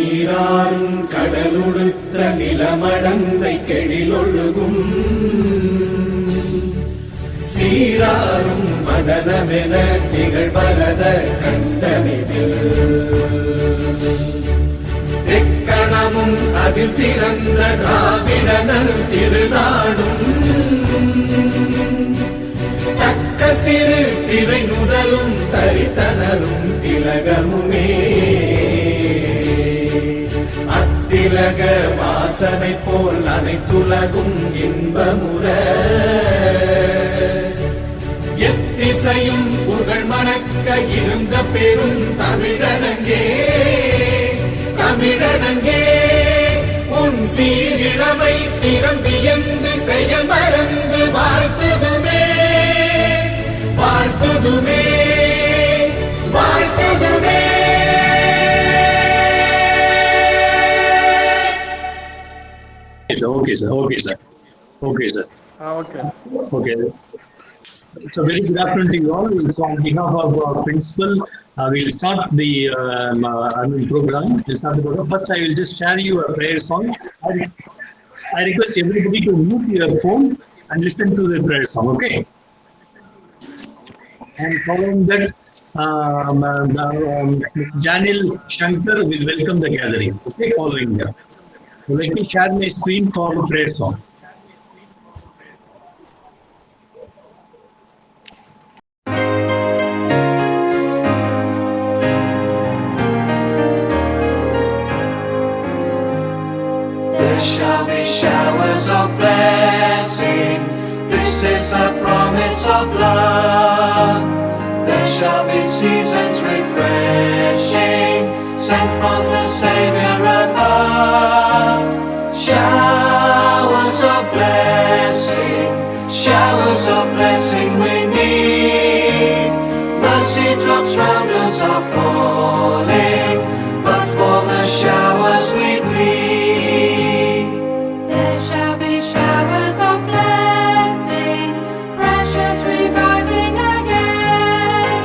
நீராறும் கடலுடுத்த நிலமடந்தை கெழிலொழுகும் சீராறும் மதனமென நிகழ்வரத கண்டமிதில் எக்கணமும் அதில் சிறந்த திராவிடனல் திருநாடும் தக்க சிறு திரை முதலும் தரித்தனரும் திலகமுமே அத்திலக வாசனை போல் அனைத்துலகும் இன்பமுற எத்திசையும் புகழ் மணக்க இருந்த பெரும் தமிழனங்கே தமிழனங்கே உன் சீரிழமை திறம்பியந்து செய்ய மறந்து வாழ்த்துதுமே வாழ்த்துதுமே வாழ்த்துதுமே. Okay, sir. Okay, sir. Okay, sir. Okay. Okay. So very good afternoon to you all. So on behalf of our principal, we'll start the program. We'll start the program. First, I will just share you a prayer song. I request everybody to mute your phone and listen to the prayer song. Okay. And following that, Janil Shankar will welcome the gathering. Okay, following that. So let me share my screen for the prayer song. There shall be showers of blessing. This is the promise of love. There shall be seasons refreshing, sent from the Savior above. Showers of blessing we need. Mercy drops round us are falling, but for the showers we plead. There shall be showers of blessing, precious reviving again.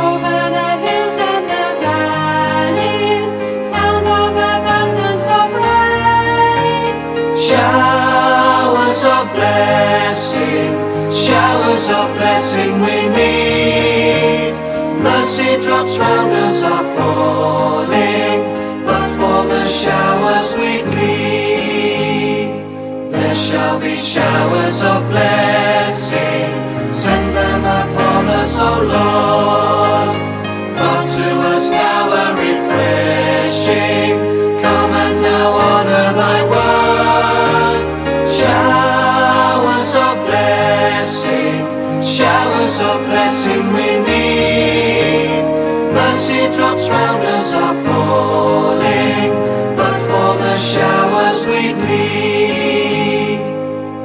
Over the hills and the valleys, sound of abundance of rain. Showers of blessing we need. Mercy drops round us are falling, but for the showers we plead. There shall be showers of blessing, send them upon us, O Lord. Grant to us now a refreshing, come and now honor thy word. Showers of blessing we need. Mercy drops round us are falling, but for the showers we plead.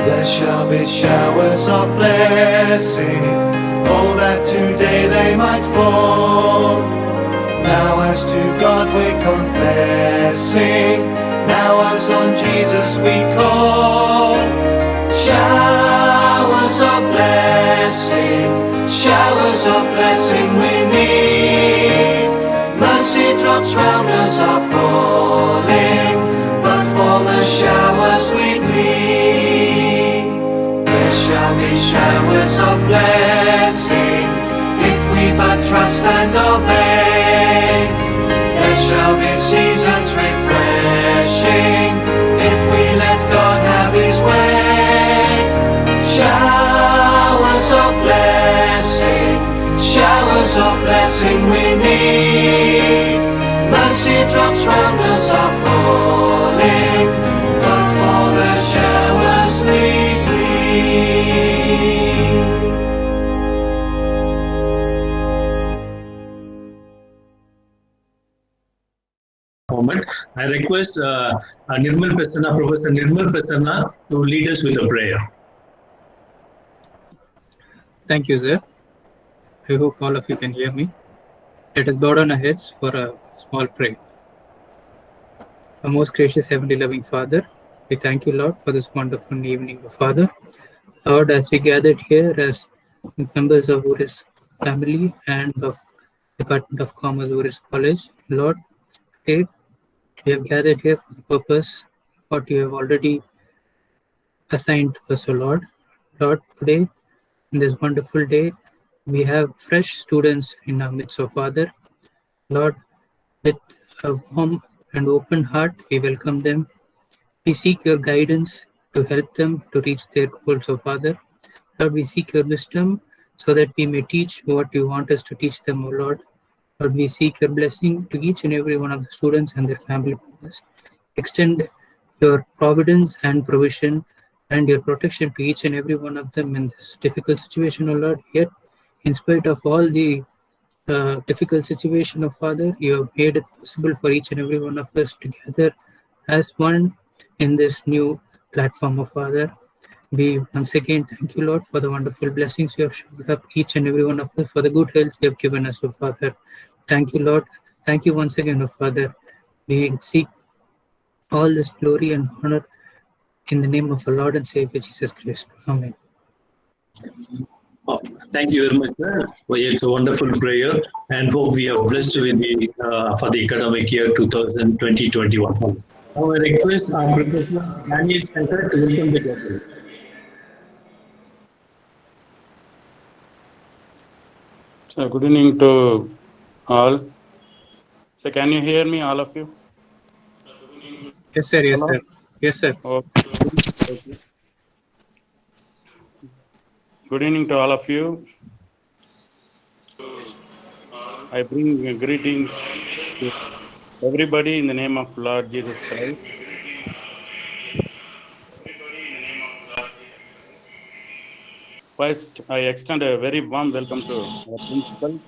There shall be showers of blessing, oh that today they might fall. Now as to God we're confessing, now as on Jesus we call. Showers of blessing we need. Mercy drops round us are falling, but for the showers we plead. There shall be showers of blessing, if we but trust and obey. There shall be seasons refreshing, if we let God have His way. Showers of blessing we need. Mercy drops round us are falling, but for the showers we plead. Moment. I request Nirmal Prasanna, Professor Nirmal Prasanna, to lead us with a prayer. Thank you, sir. I hope all of you can hear me. Let us bow down our heads for a small prayer. Our most gracious Heavenly loving Father, we thank you, Lord, for this wonderful evening, Father. Lord, as we gathered here as members of Uris family and of Department of Commerce, Uris College, Lord, today We have gathered here for the purpose what you have already assigned to us, O Lord. Lord, today, in this wonderful day, we have fresh students in our midst, O Father. Lord, with a warm and open heart, we welcome them. We seek your guidance to help them to reach their goals, O Father. Lord, we seek your wisdom so that we may teach what you want us to teach them, O Lord. Lord, we seek your blessing to each and every one of the students and their family members. Extend your providence and provision and your protection to each and every one of them in this difficult situation, O Lord. Yet, in spite of all the difficult situation, O Father, you have made it possible for each and every one of us to gather as one in this new platform, O Father. We once again thank you, Lord, for the wonderful blessings you have showered up each and every one of us, for the good health you have given us, O Father. Thank you, Lord. Thank you once again, O Father. We seek all this glory and honor in the name of our Lord and Savior Jesus Christ. Amen. Oh, thank you very much, sir. Well, it's a wonderful prayer, and hope we are blessed with the for the academic year 2020-21. Now, I request our Professor Daniel Shankar to welcome the gathering. So, good evening to all. So, can you hear me, all of you? Yes, sir. Yes, Hello? sir. Yes, sir. Okay. Good evening to all of you. I bring greetings to everybody in the name of Lord Jesus Christ. First, I extend a very warm welcome to our principal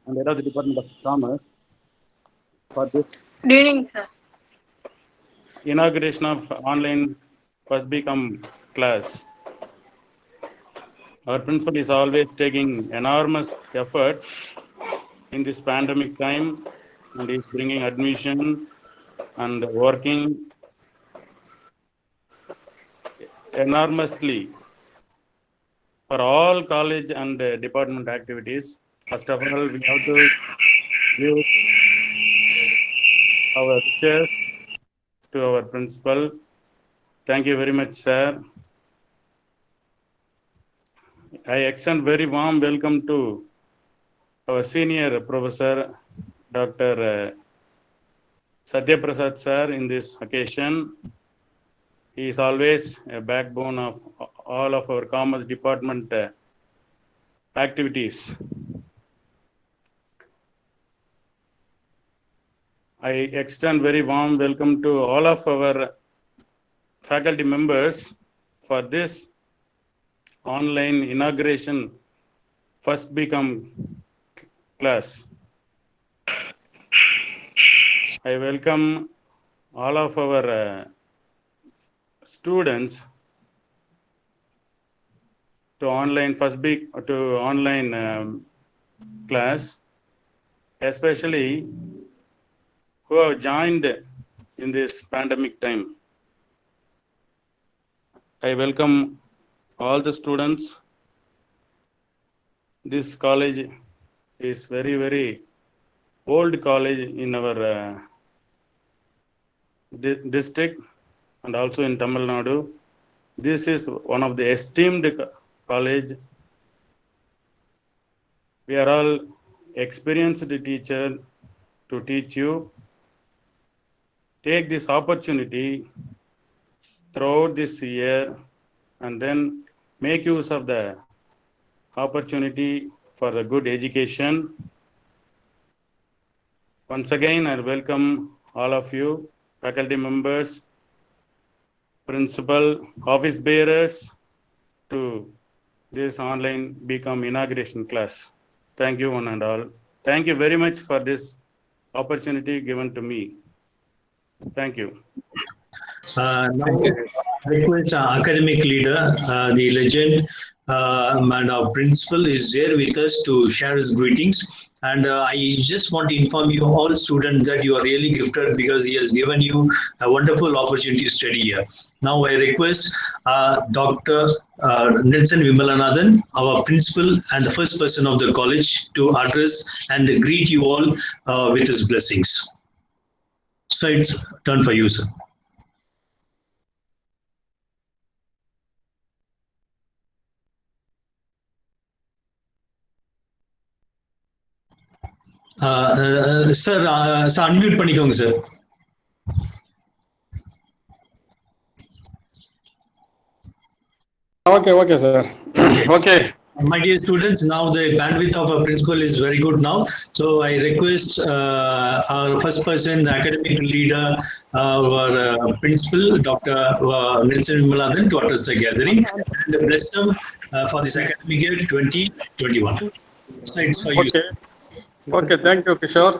and head of the Department of Commerce for this Good evening, sir. inauguration of online First Become class. Our principal is always taking enormous effort in this pandemic time and is bringing admission and working enormously for all college and department activities. First of all, we have to give our wishes to our principal. Thank you very much, sir. I extend very warm welcome to our senior professor, Dr. Satya Prasad sir, in this occasion. He is always a backbone of all of our commerce department activities. I extend very warm welcome to all of our faculty members for this online inauguration First Become class. I welcome all of our students to online class, especially who have joined in this pandemic time. I welcome all the students. This college is very, very old college in our district and also in Tamil Nadu. This is one of the esteemed college. We are all experienced teacher to teach you. Take this opportunity throughout this year and then make use of the opportunity for the good education. Once again, I welcome all of you, faculty members, principal, office bearers to this online Become inauguration class. Thank you one and all. Thank you very much for this opportunity given to me. Thank you. Now, I request our academic leader, the legend, and our principal is there with us to share his greetings. And I just want to inform you all students that you are really gifted because he has given you a wonderful opportunity to study here. Now I request Dr. Nelson Vimalanathan, our principal and the first person of the college, to address and greet you all with his blessings. So it's turn for you, sir. Sir, unmute பண்ணிக்கோங்க sir. Okay, sir. Okay. My dear students, now the bandwidth of our principal is very good now. So I request our first person, the academic leader, our principal, Dr. Nelson Vimaladan, to address the gathering and bless them for this academic year 2021. So it's for you. Okay. Okay, thank you, Kishore.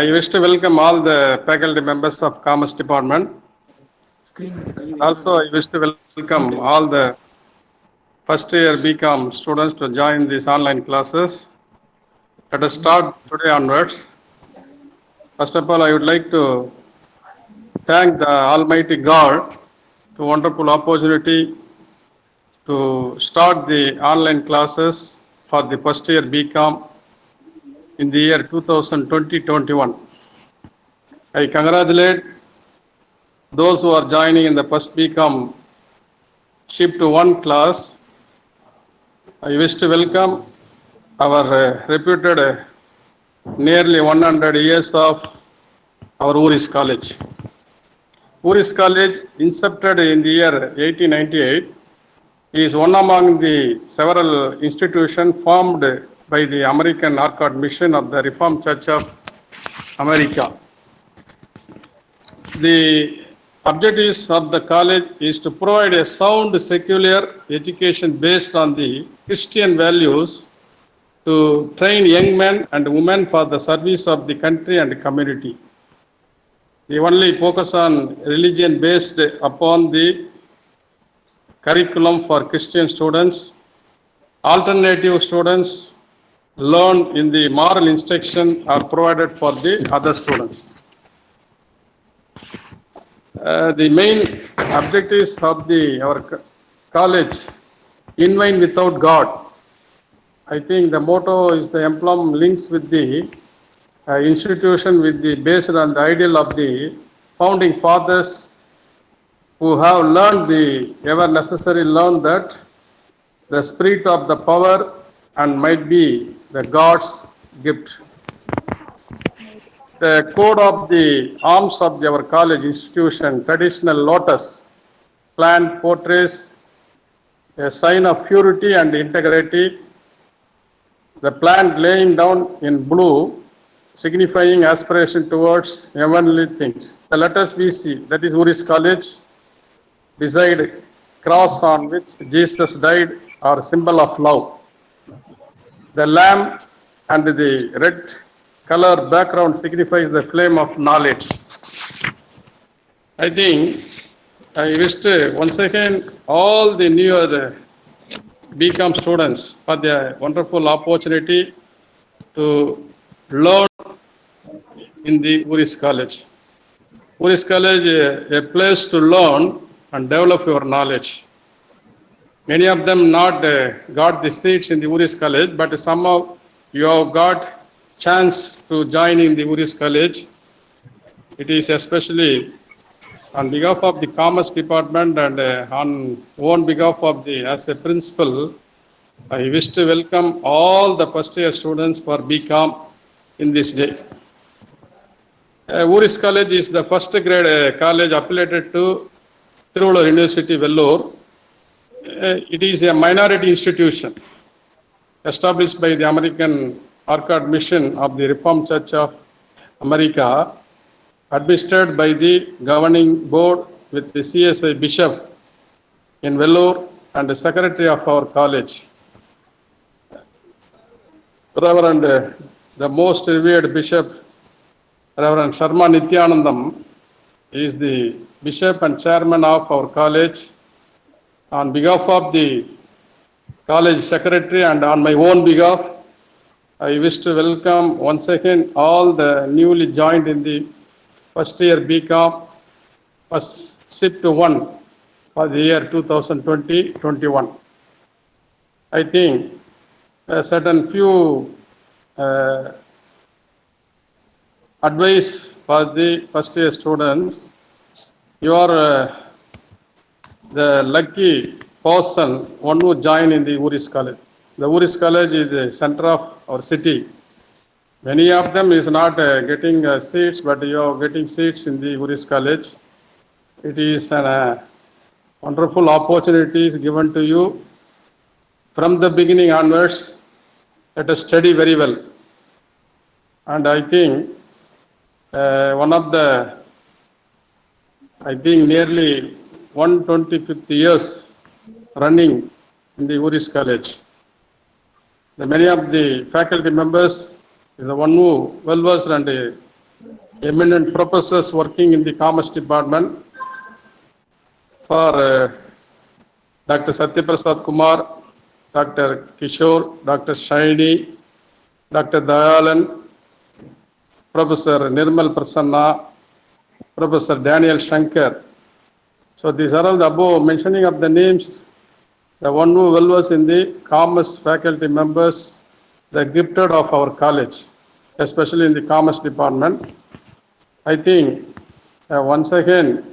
I wish to welcome all the faculty members of Commerce Department. Also, I wish to welcome all the first year BCom students to join these online classes. Let us start today onwards. First of all, I would like to thank the Almighty God for wonderful opportunity to start the online classes for the first year BCom in the year 2020-21. I congratulate those who are joining in the first BCom shift to one class. I wish to welcome our reputed nearly 100 years of our Uris College. Uris College, incepted in the year 1898, is one among the several institutions formed by the American Orchard Mission of the Reformed Church of America. The objectives of the college is to provide a sound secular education based on the Christian values to train young men and women for the service of the country and community. We only focus on religion based upon the curriculum for Christian students. Alternative students learn in the moral instruction are provided for the other students. The main objectives of our college, in vain without God. I think the motto is the emblem links with the institution with the based on the ideal of the founding fathers who have learned the ever necessary learn that the spirit of the power and might be the God's gift. The code of the arms of our college institution, traditional lotus plant portrays a sign of purity and integrity. The plant laying down in blue, signifying aspiration towards heavenly things. The letters we see, that is Uris College, beside cross on which Jesus died, are symbol of love. The lamb and the red color background signifies the flame of knowledge. I think I wish to once again all the newer BCom students for the wonderful opportunity to learn in the Uris College. Uris College is a place to learn and develop your knowledge. Many of them not got the seats in the Uris College, but somehow you have got chance to join in the Uris College. It is especially on behalf of the Commerce Department and on own behalf of the as a principal, I wish to welcome all the first year students for BCom in this day. Uris College is the first grade college affiliated to Tiruvallur University, Vellore. It is a minority institution established by the American Orchard Mission of the Reformed Church of America, administered by the governing board with the CSI Bishop in Vellore and the secretary of our college. Reverend, the most revered Bishop, Reverend Sharma Nityanandam, is the Bishop and Chairman of our college. On behalf of the college secretary and on my own behalf, I wish to welcome once again all the newly joined in the first year BCom, first shift to one for the year 2020-21. I think a certain few advice for the first year students. You are the lucky person, one who joined in the Uris College. The Uris College is the center of our city. Many of them is not getting seats, but you are getting seats in the Uris College. It is an wonderful opportunities given to you. From the beginning onwards, let us study very well. And I think nearly 125th years running in the Uris College. Many of the faculty members is the one who well-versed and eminent professors working in the Commerce Department. For Dr. Satyaprasad Kumar, Dr. Kishore, Dr. Shaini, Dr. Dayalan, Professor Nirmal Prasanna, Professor Daniel Shankar. So these are all the above mentioning of the names, the one who well-versed in the commerce faculty members, the gifted of our college, especially in the commerce department. I think once again,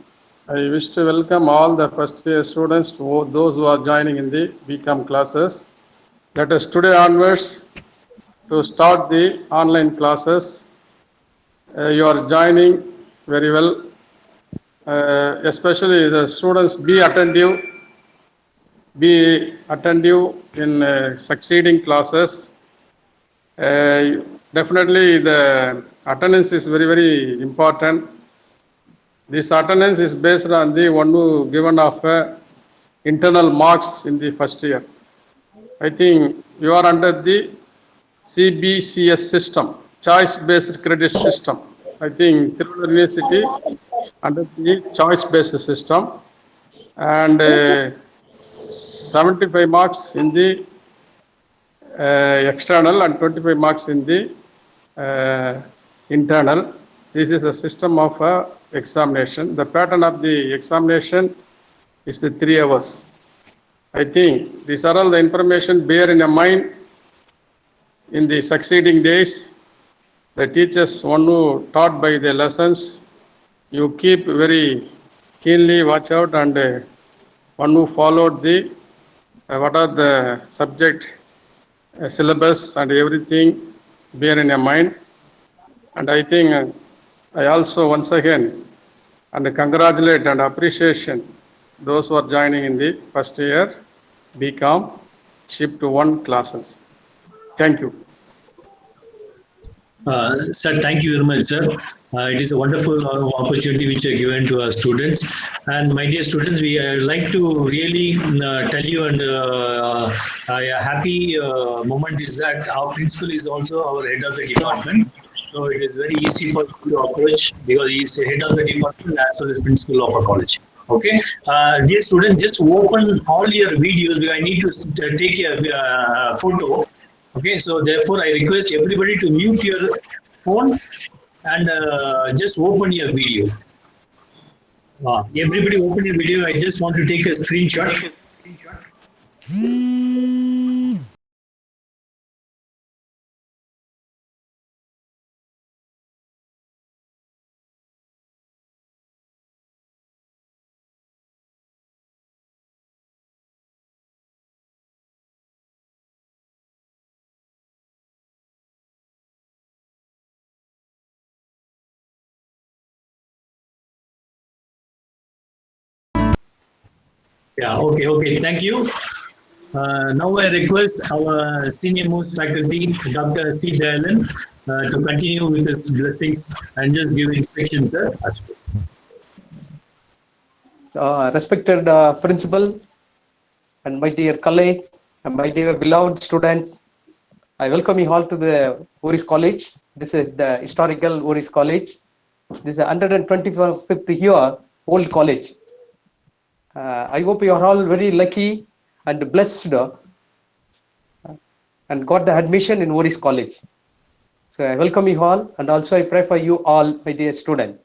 I wish to welcome all the first year students, those who are joining in the BCom classes. Let us today onwards to start the online classes. You are joining very well, especially the students be attentive in succeeding classes. Definitely the attendance is very, very important. This attendance is based on the one who given of internal marks in the first year. I think you are under the CBCS system, choice-based credit system. I think Tirunelveli University under the choice-based system, and 75 marks in the external and 25 marks in the internal. This is a system of examination. The pattern of the examination is the 3 hours. I think these are all the information bear in your mind in the succeeding days. The teachers, one who taught by the lessons, you keep very keenly watch out, and one who followed the what are the subject syllabus and everything bear in your mind. And I think I also once again and congratulate and appreciation those who are joining in the first year BCom Shift 1 classes. Thank you. Sir, thank you very much, sir. It is a wonderful opportunity which are given to our students. And my dear students, we like to really tell you, and a happy moment is that our principal is also our head of the department. So it is very easy for you to approach because he is head of the department as well as principal of our college. Okay, dear students, just open all your videos because I need to take a photo. Okay, so therefore I request everybody to mute your phone and just open your video. Everybody open your video. I just want to take a screenshot. Yeah, okay, thank you. Now I request our senior most faculty, Dr. C. Dayalan, to continue with his blessings and just give instructions, sir. Respected principal and my dear colleagues and my dear beloved students, I welcome you all to the Uris College. This is the historical Uris College. This is a 125th year old college. I hope you are all very lucky and blessed and got the admission in Uris College. So I welcome you all, and also I pray for you all, my dear students.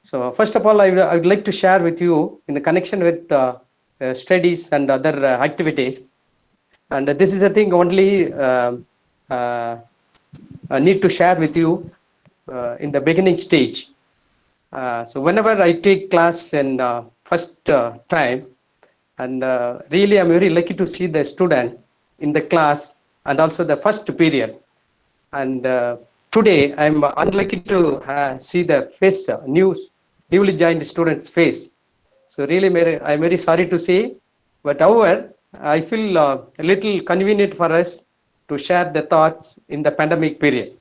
So first of all, I would like to share with you in the connection with studies and other activities. And this is a thing only I need to share with you. in the beginning stage. So whenever I take class in first time, and really I'm very lucky to see the student in the class and also the first period. And today I'm unlucky to see the face, newly joined student's face. So really I'm very sorry to say, but however, I feel a little convenient for us to share the thoughts in the pandemic period.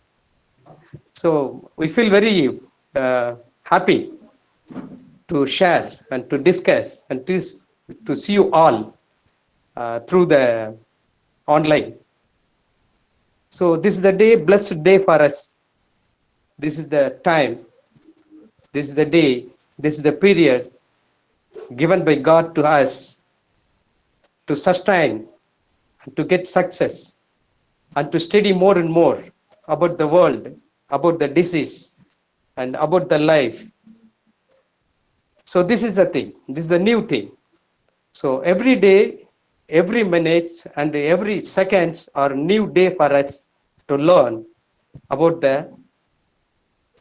So we feel very happy to share and to discuss and to see you all through the online. So this is the day, blessed day for us. This is the time, this is the day, this is the period given by God to us to sustain, to get success, and to study more and more about the world, about the disease, and about the life. So this is the thing, this is the new thing. So every day, every minute, and every seconds are a new day for us to learn about the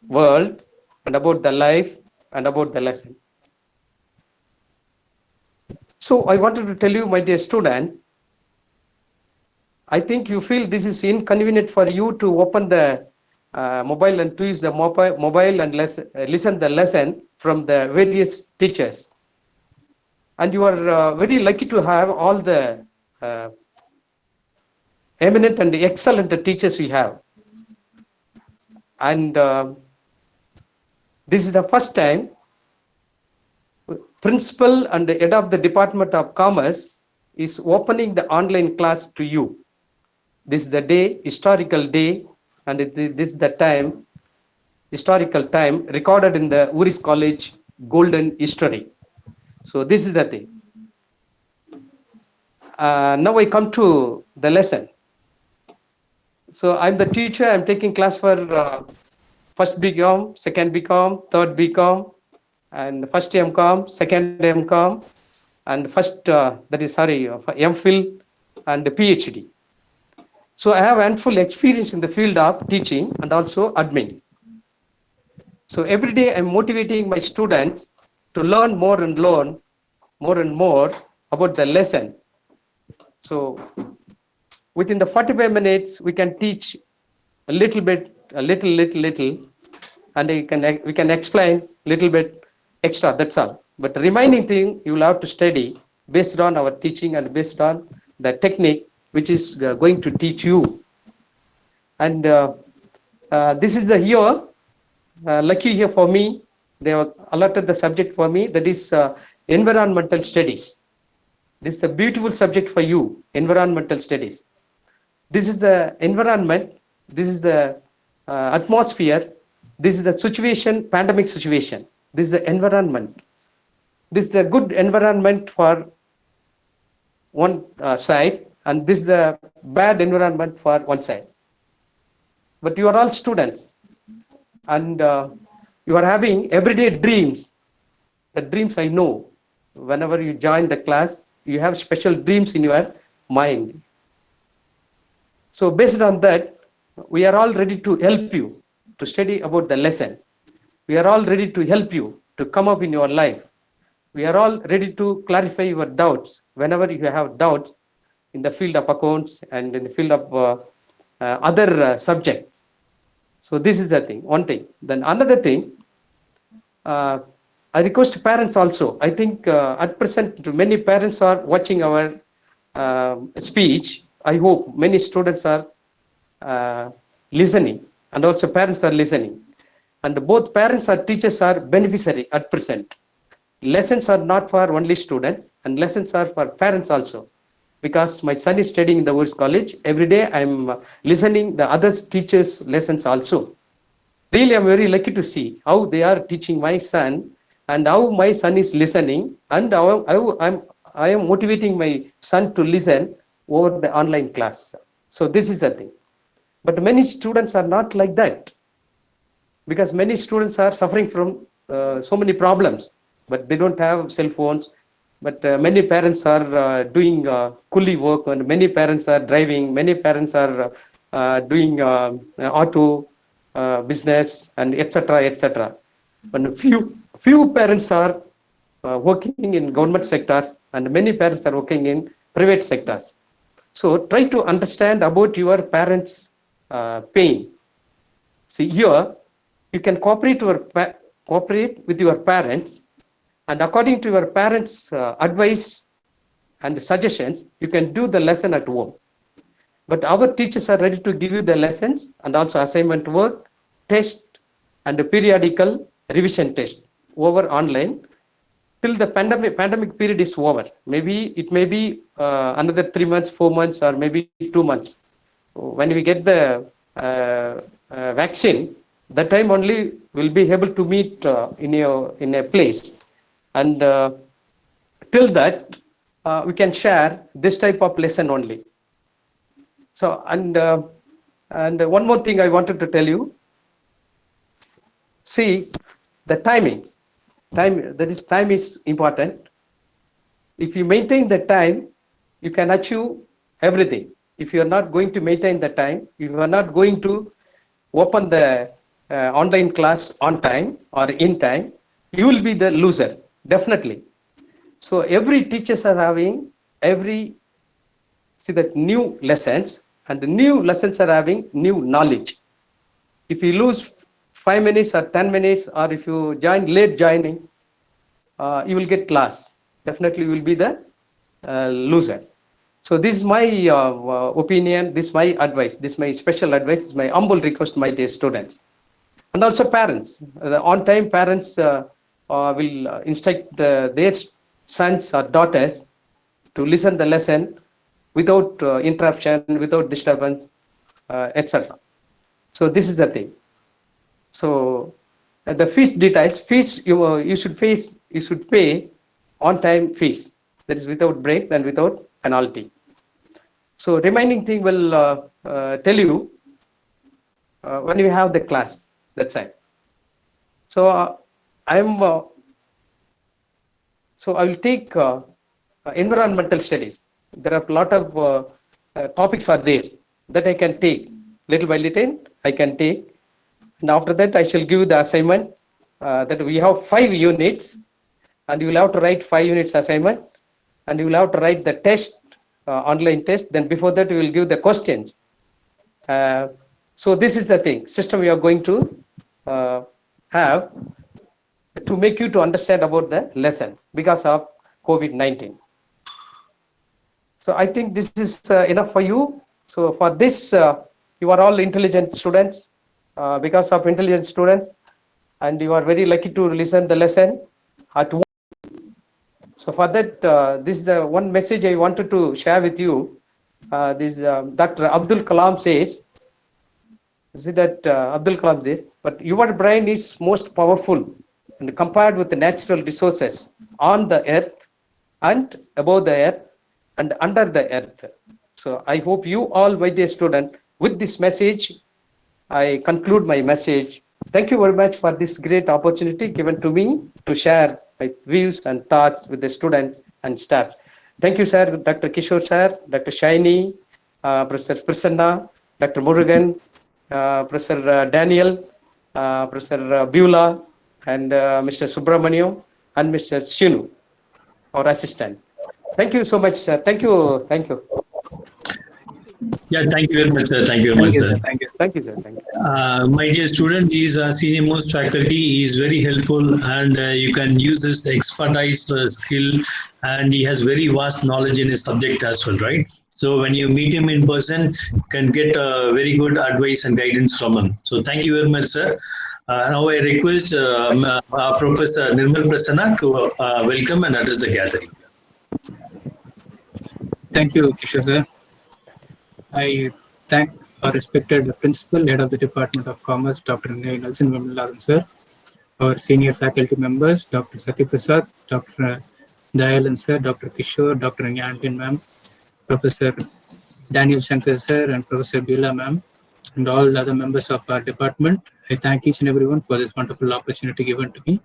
world, and about the life, and about the lesson. So I wanted to tell you, my dear student, I think you feel this is inconvenient for you to open the mobile and to use the mobile and listen the lesson from the various teachers. And you are very lucky to have all the eminent and excellent teachers we have. And this is the first time principal and the head of the Department of Commerce is opening the online class to you. This is the day, historical day, and this is the time, historical time recorded in the Uris College Golden History. So this is the thing. Now I come to the lesson. So I'm the teacher. I'm taking class for first BCom, second BCom, third BCom, and first MCom, second MCom, and first MPhil and PhD. So I have handful experience in the field of teaching and also admin. So every day I'm motivating my students to learn more and more about the lesson. So within the 45 minutes, we can teach a little bit, a little, and we can explain a little bit extra, that's all. But the remaining thing, you will have to study based on our teaching and based on the technique which is going to teach you. And this is the year, lucky year for me, they have allotted the subject for me, that is environmental studies. This is a beautiful subject for you, environmental studies. This is the environment, this is the atmosphere, this is the situation, pandemic situation. This is the environment. This is the good environment for one side, and this is the bad environment for one side. But you are all students, and you are having everyday dreams. The dreams I know, whenever you join the class, you have special dreams in your mind. So based on that, we are all ready to help you to study about the lesson. We are all ready to help you to come up in your life. We are all ready to clarify your doubts whenever you have doubts in the field of accounts and in the field of other subjects. So this is the thing, one thing. Then another thing, I request parents also. I think at present many parents are watching our speech. I hope many students are listening, and also parents are listening. And both parents and teachers are beneficiary at present. Lessons are not for only students, and lessons are for parents also. Because my son is studying in the Uris College, every day I'm listening the other teachers' lessons also. Really, I'm very lucky to see how they are teaching my son, and how my son is listening, and how I am motivating my son to listen over the online class. So this is the thing. But many students are not like that, because many students are suffering from so many problems, but they don't have cell phones. But many parents are doing coolie work, and many parents are driving, many parents are doing auto, business, and etc., etc. But few parents are working in government sectors, and many parents are working in private sectors. So try to understand about your parents' pain. See, here you can cooperate with your parents, and according to your parents' advice and suggestions, you can do the lesson at home. But our teachers are ready to give you the lessons and also assignment work, test, and a periodical revision test over online till the pandemic period is over. Maybe it may be another 3 months, 4 months, or maybe 2 months. When we get the vaccine, that time only we'll be able to meet in a place, and till that we can share this type of lesson only. So and one more thing I wanted to tell you. See, the timing. Time is important. If you maintain the time, you can achieve everything. If you are not going to maintain the time, if you are not going to open the online class on time or in time, you will be the loser, definitely. So every teachers are having new lessons, and the new lessons are having new knowledge. If you lose 5 minutes or 10 minutes, or if you late joining, you will get lost. Definitely you will be the loser. So this is my opinion, this is my advice, this is my special advice, this is my humble request to my dear students. And also parents, on time parents will instruct their sons or daughters to listen the lesson without interruption, without disturbance, etc. So this is the thing. So the fees details, you should pay on time fees. That is without break and without penalty. So remaining thing will tell you when you have the class. That's it. So I will take environmental studies. There are a lot of topics are there that I can take little by little. I can take, and after that I shall give you the assignment. That we have 5 units, and you will have to write 5 units assignment, and you will have to write the test, online test. Then before that we will give the questions. So this is the thing system we are going to have to make you to understand about the lessons because of COVID-19. So I think this is enough for you. So for this, you are all intelligent students, because of intelligent students, and you are very lucky to listen the lesson at home. So for that, this is the one message I wanted to share with you. This Dr. Abdul Kalam says, see that Abdul Kalam says, but your brain is most powerful and compared with the natural resources on the earth and above the earth and under the earth. So I hope you all, my dear student, with this message, I conclude my message. Thank you very much for this great opportunity given to me to share my views and thoughts with the students and staff. Thank you, sir, Dr. Kishore, sir, Dr. Shaini, Professor Prasanna, Dr. Murugan, Professor Daniel, Professor Beulah, and Mr. Subramaniam, and Mr. Shinu, our assistant. Thank you so much, sir. Thank you. Thank you. Yeah, thank you very much, sir. Thank you very much, sir. Thank you. Thank you, sir. Thank you. My dear student, he is a senior most faculty. He is very helpful, and you can use his expertise skill, and he has very vast knowledge in his subject as well, right? So when you meet him in person, you can get very good advice and guidance from him. So thank you very much, sir. Now I request Professor Nirmal Prasanna to welcome and address the gathering. Thank you, Kishore sir. I thank our respected principal, head of the Department of Commerce, Dr. Nelson Vamalaran sir, our senior faculty members, Dr. Satya Prasad, Dr. Dayalan sir, Dr. Kishore, Dr. Nyantin ma'am, Professor Daniel Shankar sir, and Professor Beulah ma'am, and all other members of our department. I thank each and everyone for this wonderful opportunity given to me.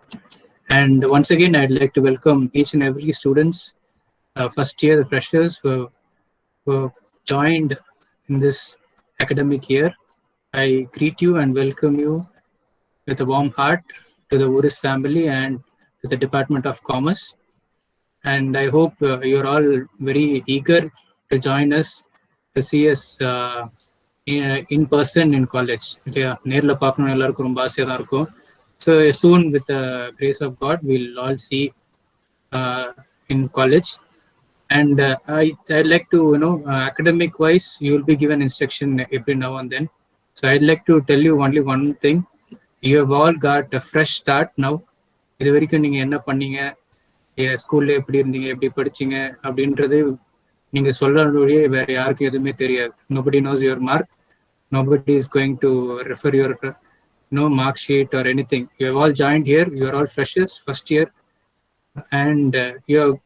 And once again, I'd like to welcome each and every students, first year, the freshers who joined in this academic year. I greet you and welcome you with a warm heart to the Uris family and to the Department of Commerce. And I hope you're all very eager to join us to see us in person in college. So soon, with the grace of God, we'll all see in college. And I'd like to, academic wise, you will be given instruction every now and then. So I'd like to tell you only one thing. You have all got a fresh start now. இது வரைக்கும் நீங்க என்ன பண்ணீங்க, ஸ்கூல்ல எப்படி இருந்தீங்க, எப்படி படிச்சீங்க அப்படின்றது நீங்க சொல்றதோடய வேற யாருக்கும் எதுவுமே தெரியாது. Nobody knows your mark. Nobody is going to refer your mark sheet or anything. You have all joined here. You are all freshers, first year, and you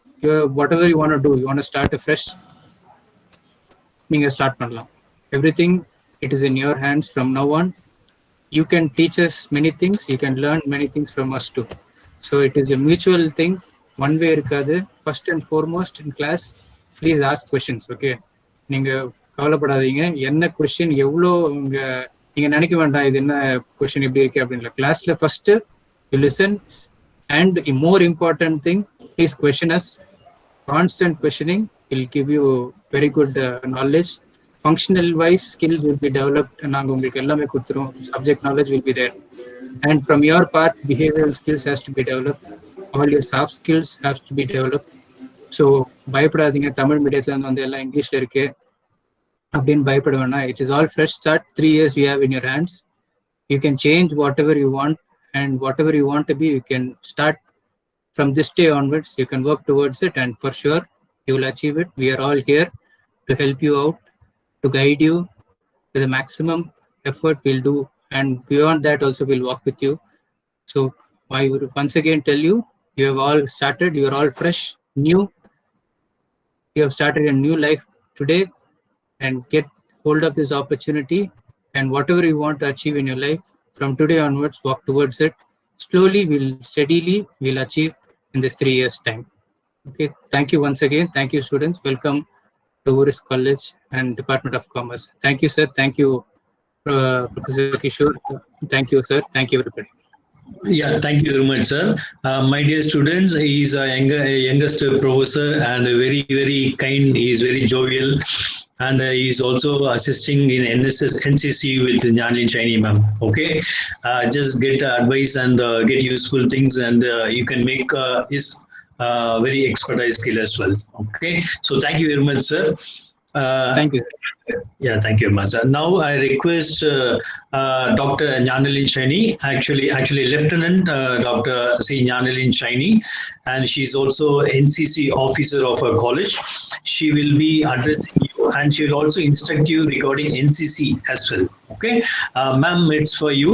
whatever you want to do, you want to start afresh. நீங்க start பண்ணலாம். Everything it is in your hands from now on. You can teach us many things. You can learn many things from us too. So it is a mutual thing. One way irukadu. First and foremost in class, please ask questions. Okay, நீங்க கவலைப்படாதீங்க. என்ன question எவ்வளோ நீங்க நினைக்க வேண்டாம் இது என்ன question இப்படி இருக்கு அப்படின்ல. கிளாஸ்ல first you listen, and a more important thing, please question us. Constant questioning will give you very good knowledge. Functional wise skills will be developed. நாங்க உங்களுக்கு எல்லாமே கொடுத்துறோம். Subject knowledge will be there. And from your part, behavioral skills has to be developed. All your soft skills have to be developed. So பயப்படாதீங்க, தமிழ் மீடியத்துல வந்து எல்லாம் இங்கிலீஷ்ல இருக்கு அப்படின்னு பயப்பட வேணாம். It is all fresh start. 3 years you have in your hands. You can change whatever you want, and whatever you want to be, you can start from this day onwards. You can work towards it, and for sure you will achieve it. We are all here to help you out, to guide you to the maximum effort we'll do, and beyond that also we'll walk with you. So I would once again tell you, you have all started, you are all fresh, new. You have started a new life today, and get hold of this opportunity, and whatever you want to achieve in your life from today onwards, walk towards it. Slowly, steadily we'll achieve in this 3 years time. Okay, thank you once again. Thank you, students. Welcome to Uris College and Department of Commerce. Thank you, sir. Thank you, Professor Kishore. Thank you, sir. Thank you, everybody. Yeah, thank you very much, sir. My dear students, he is a youngest professor and very, very kind. He is very jovial, and he is also assisting in NCC with Jnanalin Shaini ma'am. Okay, just get advice and get useful things, and you can make his very expertise skill as well. Okay, so thank you very much, sir. Thank you. Yeah, thank you very much. Now I request Dr. Jnanalin Shaini, actually Lieutenant Dr. C. Jnanalin Shaini, and she's also NCC officer of her college. She will be addressing you, and she will also instruct you regarding NCC as well. Okay, ma'am, it's for you.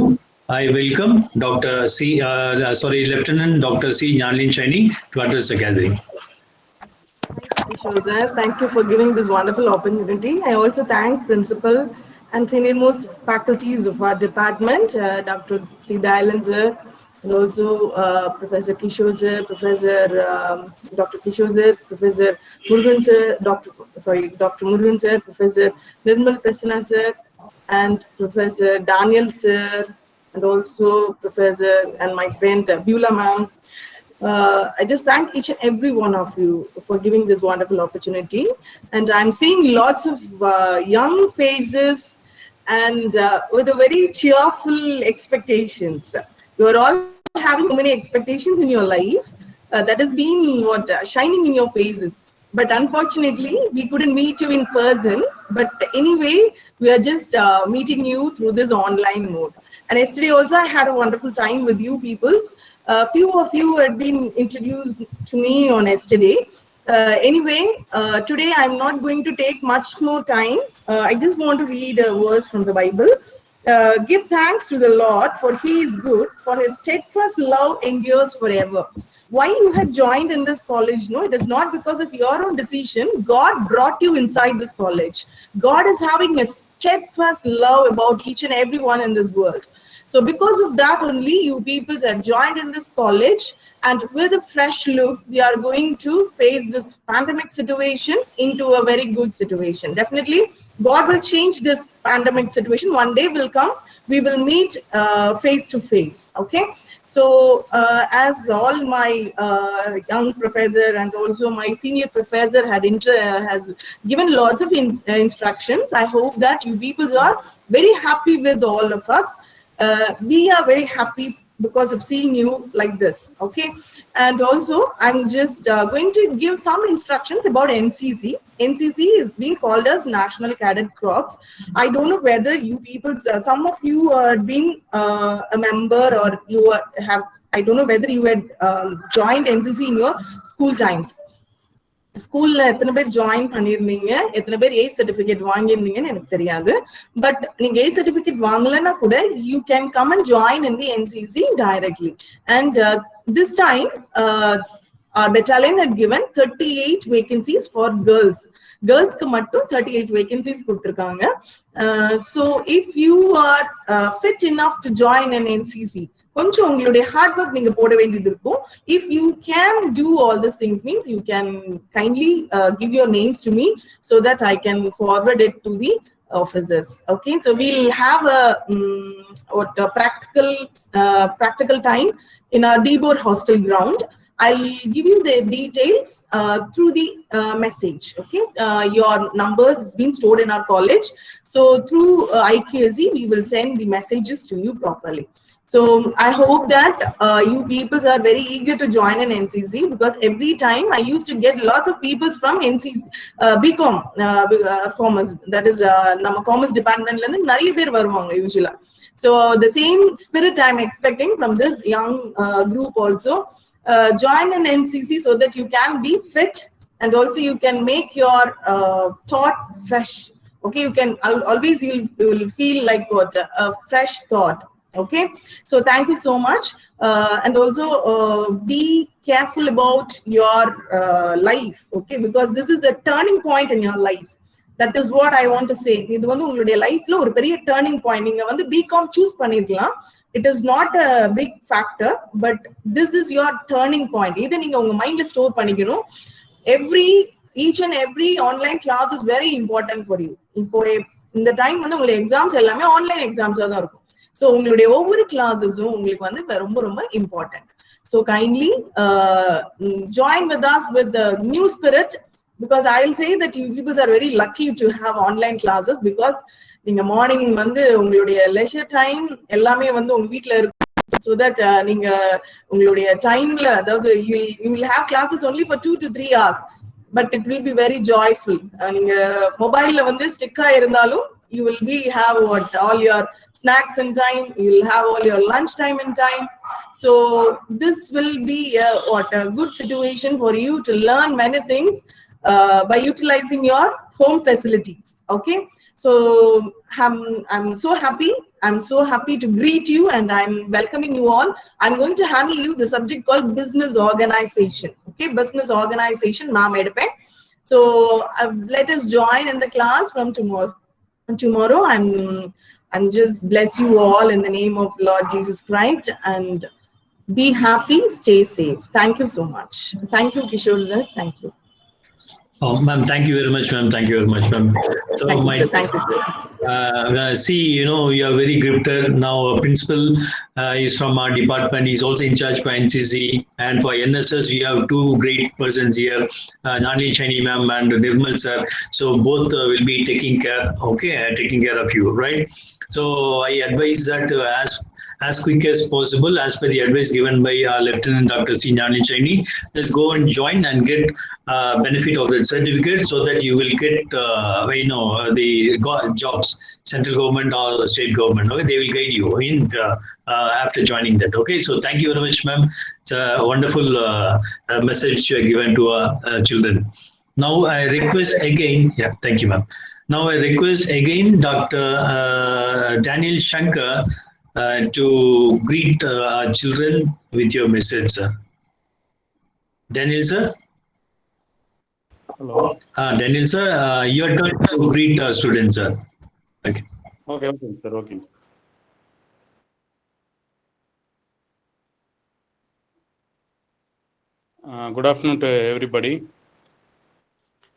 I welcome Dr. Lieutenant Dr. C. Jnanalin Shaini to address the gathering. Sure, sir. Thank you for giving this wonderful opportunity. I also thank principal and senior-most faculties of our department, Dr. C. Dayalan sir, and also Professor Kishore sir, Dr. Kishore sir, Professor Murugan sir, Dr. Murugan sir, Professor Nirmal Prasanna sir, and Professor Daniel sir, and also Professor and my friend Beulah ma'am. I just thank each and every one of you for giving this wonderful opportunity. And I'm seeing lots of young faces and with a very cheerful expectations. You are all having so many expectations in your life that has been shining in your faces. But unfortunately, we couldn't meet you in person. But anyway, we are just meeting you through this online mode. And yesterday also, I had a wonderful time with you peoples. A few of you had been introduced to me on yesterday. Anyway, today I'm not going to take much more time. I just want to read a verse from the Bible. Give thanks to the Lord, for he is good, for his steadfast love endures forever. why you had joined in this college. No, it is not because of your own decision. God brought you inside this college. God is having a steadfast love about each and everyone in this world. So because of that only, you people have joined in this college, and with a fresh look, we are going to face this pandemic situation into a very good situation. Definitely, God will change this pandemic situation. One day will come, we will meet face to face. Okay. So as all my young professor and also my senior professor has given lots of instructions, I hope that you people are very happy with all of us. We are very happy because of seeing you like this. Okay. And also I'm just going to give some instructions about NCC. NCC is being called as National Cadet Corps. I don't know whether you people, some of you are being a member, or you have, I don't know whether you had joined NCC in your school times. ஸ்கூல்ல எத்தனை பேர் join பண்ணிருந்தீங்க, எத்தனை பேர் age certificate வாங்கியிருந்தீங்கன்னு எனக்கு தெரியாது. But நீங்க age certificate வாங்கலன்னா கூட you can come and join in the NCC directly. And this time our battalion had given 38 vacancies for girls. Girls ku mattum 38 vacancies kuduthirukanga. So if you are fit enough to join an NCC, கொஞ்சம் உங்களுடைய hard work நீங்க போட வேண்டியது இருக்கும். If you can do all these things, means you can kindly give your names to me so that I can forward it to the officers. Okay, so we'll have a practical time in our Debor hostel ground. I'll give you the details through the message. Okay, your numbers has been stored in our college, so through IQZ we will send the messages to you properly. So I hope that you peoples are very eager to join an NCC, because every time I used to get lots of peoples from NCC, BCom, commerce, that is nama commerce department la nariya per varuvanga usually. So the same spirit I am expecting from this young group also. Join an NCC so that you can be fit, and also you can make your thought fresh. Okay, you can always, you will feel like what a fresh thought. Okay, so thank you so much, and also be careful about your life. Okay, because this is a turning point in your life. That is what I want to say. இது வந்து உங்களுடைய லைஃப்ல ஒரு பெரிய turning point. நீங்க வந்து BCom choose பண்ணிருக்கலாம். It is not a big factor, but this is your turning point. இதை நீங்க உங்க மைண்ட்ல ஸ்டோர் பண்ணிக்கணும். Each and every online class is very important for you. இப்போ இந்த டைம் வந்து உங்களுக்கு எக்ஸாம்ஸ் எல்லாமே ஆன்லைன் எக்ஸாம்ஸா தான் இருக்கும். ஸோ உங்களுடைய ஒவ்வொரு கிளாஸஸும் உங்களுக்கு வந்து ரொம்ப ரொம்ப important. So kindly join with us with the new spirit, because I will say that you people are very lucky to have online classes, because நீங்க மார்னிங் வந்து உங்களுடைய லெஷர் டைம் எல்லாமே வந்து உங்க வீட்ல இருக்கும். So that நீங்க உங்களுடைய டைம்ல, அதாவது you will have classes only for 2 to 3 hours, but it will be very joyful. நீங்க மொபைல்ல வந்து ஸ்டிக்கா இருந்தாலும் you will have all your snacks in time, you will have all your lunch time in time. So this will be a good situation for you to learn many things by utilizing your home facilities. Okay, so I'm so happy to greet you, and I'm welcoming you all. I'm going to handle you the subject called business organization. Okay, business organization ma'am edupen. So let us join in the class from tomorrow. I'm just bless you all in the name of Lord Jesus Christ, and be happy, stay safe. Thank you so much. Thank you, Kishore sir. Thank you. Oh, ma'am, thank you very much, ma'am. Thank you very much, ma'am. So Thank you, sir. See, you are very gifted. Now, principal is from our department. He's also in charge for NCC, and for NSS, we have two great persons here, Nani Chani ma'am and Nirmal sir. So both will be taking care of you, right? So I advise that as quick as possible, as per the advice given by Lieutenant Dr. C. Nani Chani, let's go and join and get benefit of that certificate, so that you will get the jobs, central government or state government. Okay, they will guide you in after joining that. Okay, so thank you very much, ma'am. It's a wonderful message you have given to our children. Now I request again, thank you, ma'am. Now I request again Dr. Daniel Shankar to greet our children with your message, sir. Daniel sir. Hello. Daniel sir, your turn to greet students, sir. Okay. Okay, sir. Okay. Good afternoon to everybody.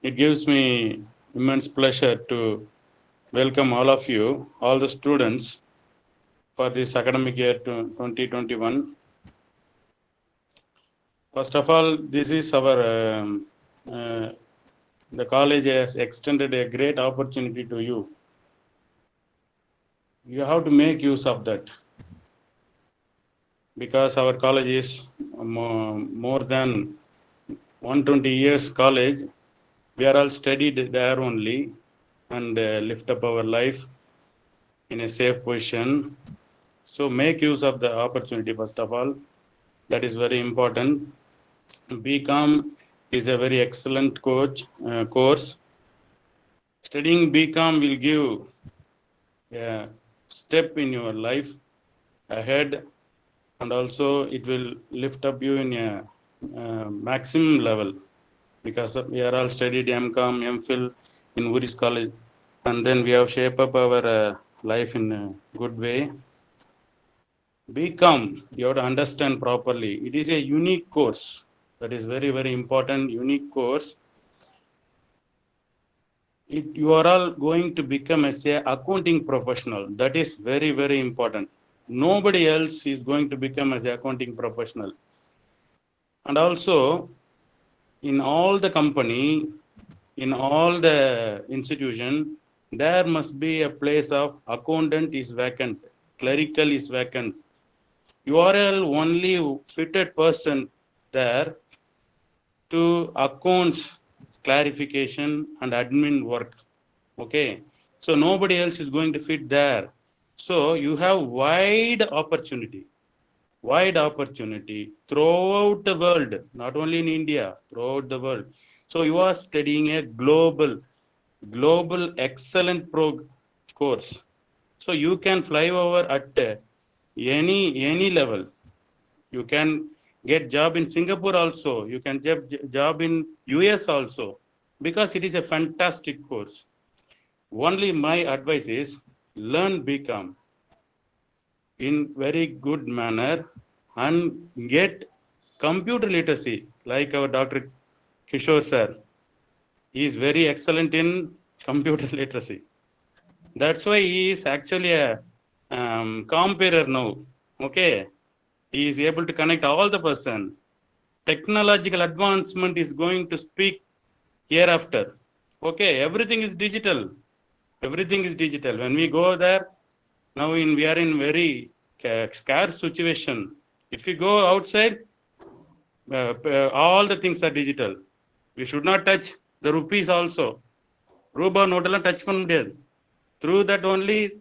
It gives me immense pleasure to welcome all of you, all the students, for this academic year 2021. First of all, this is our, the college has extended a great opportunity to you. You have to make use of that, because our college is more than 120 years college. We are all studied there only, and lift up our life in a safe position. So make use of the opportunity first of all. That is very important. BCom is a very excellent course. Studying BCom will give a step in your life ahead, and also it will lift up you in a maximum level, because we are all studied MCom, MPhil in Uris College, and then we have shaped up our life in a good way. BCom, you have to understand properly. It is a unique course. That is very, very important, unique course. You are all going to become as a accounting professional. That is very, very important. Nobody else is going to become as an accounting professional. And also, in all the company, in all the institution, there must be a place of accountant is vacant, clerical is vacant. You are only fitted person there to accounts clarification and admin work. Okay, so nobody else is going to fit there. So you have wide opportunity throughout the world, not only in India, throughout the world. So you are studying a global excellent course. So you can fly over at any level. You can get job in Singapore also. You can get job in US also, because it is a fantastic course. Only my advice is learn BCom in very good manner and get computer literacy, like our Dr. Kishore sir. He is very excellent in computer literacy. That's why he is actually a comparer now. Okay, he is able to connect all the person. Technological advancement is going to speak hereafter. Okay, everything is digital. Everything is digital. When we go there, now we are in very scarce situation. If you go outside, all the things are digital. We should not touch the rupees also. Ruba note la touch pannu. Through that only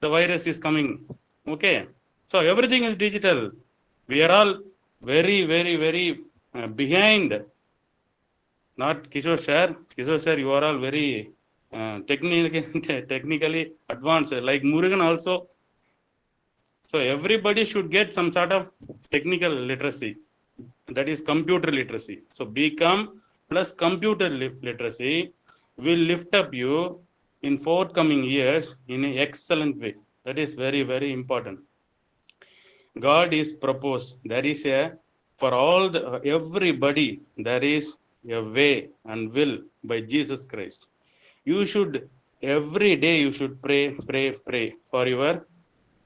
the virus is coming. Okay, so everything is digital. We are all very, very, very behind. Not Kishore sir. Kishore sir, you are all very technically advanced, like Murugan also. So everybody should get some sort of technical literacy. That is computer literacy. So BCom plus computer literacy will lift up you in forthcoming years in an excellent way. That is very, very important. God is proposed. There is for everybody, there is a way and will by Jesus Christ. You should, every day you should pray for your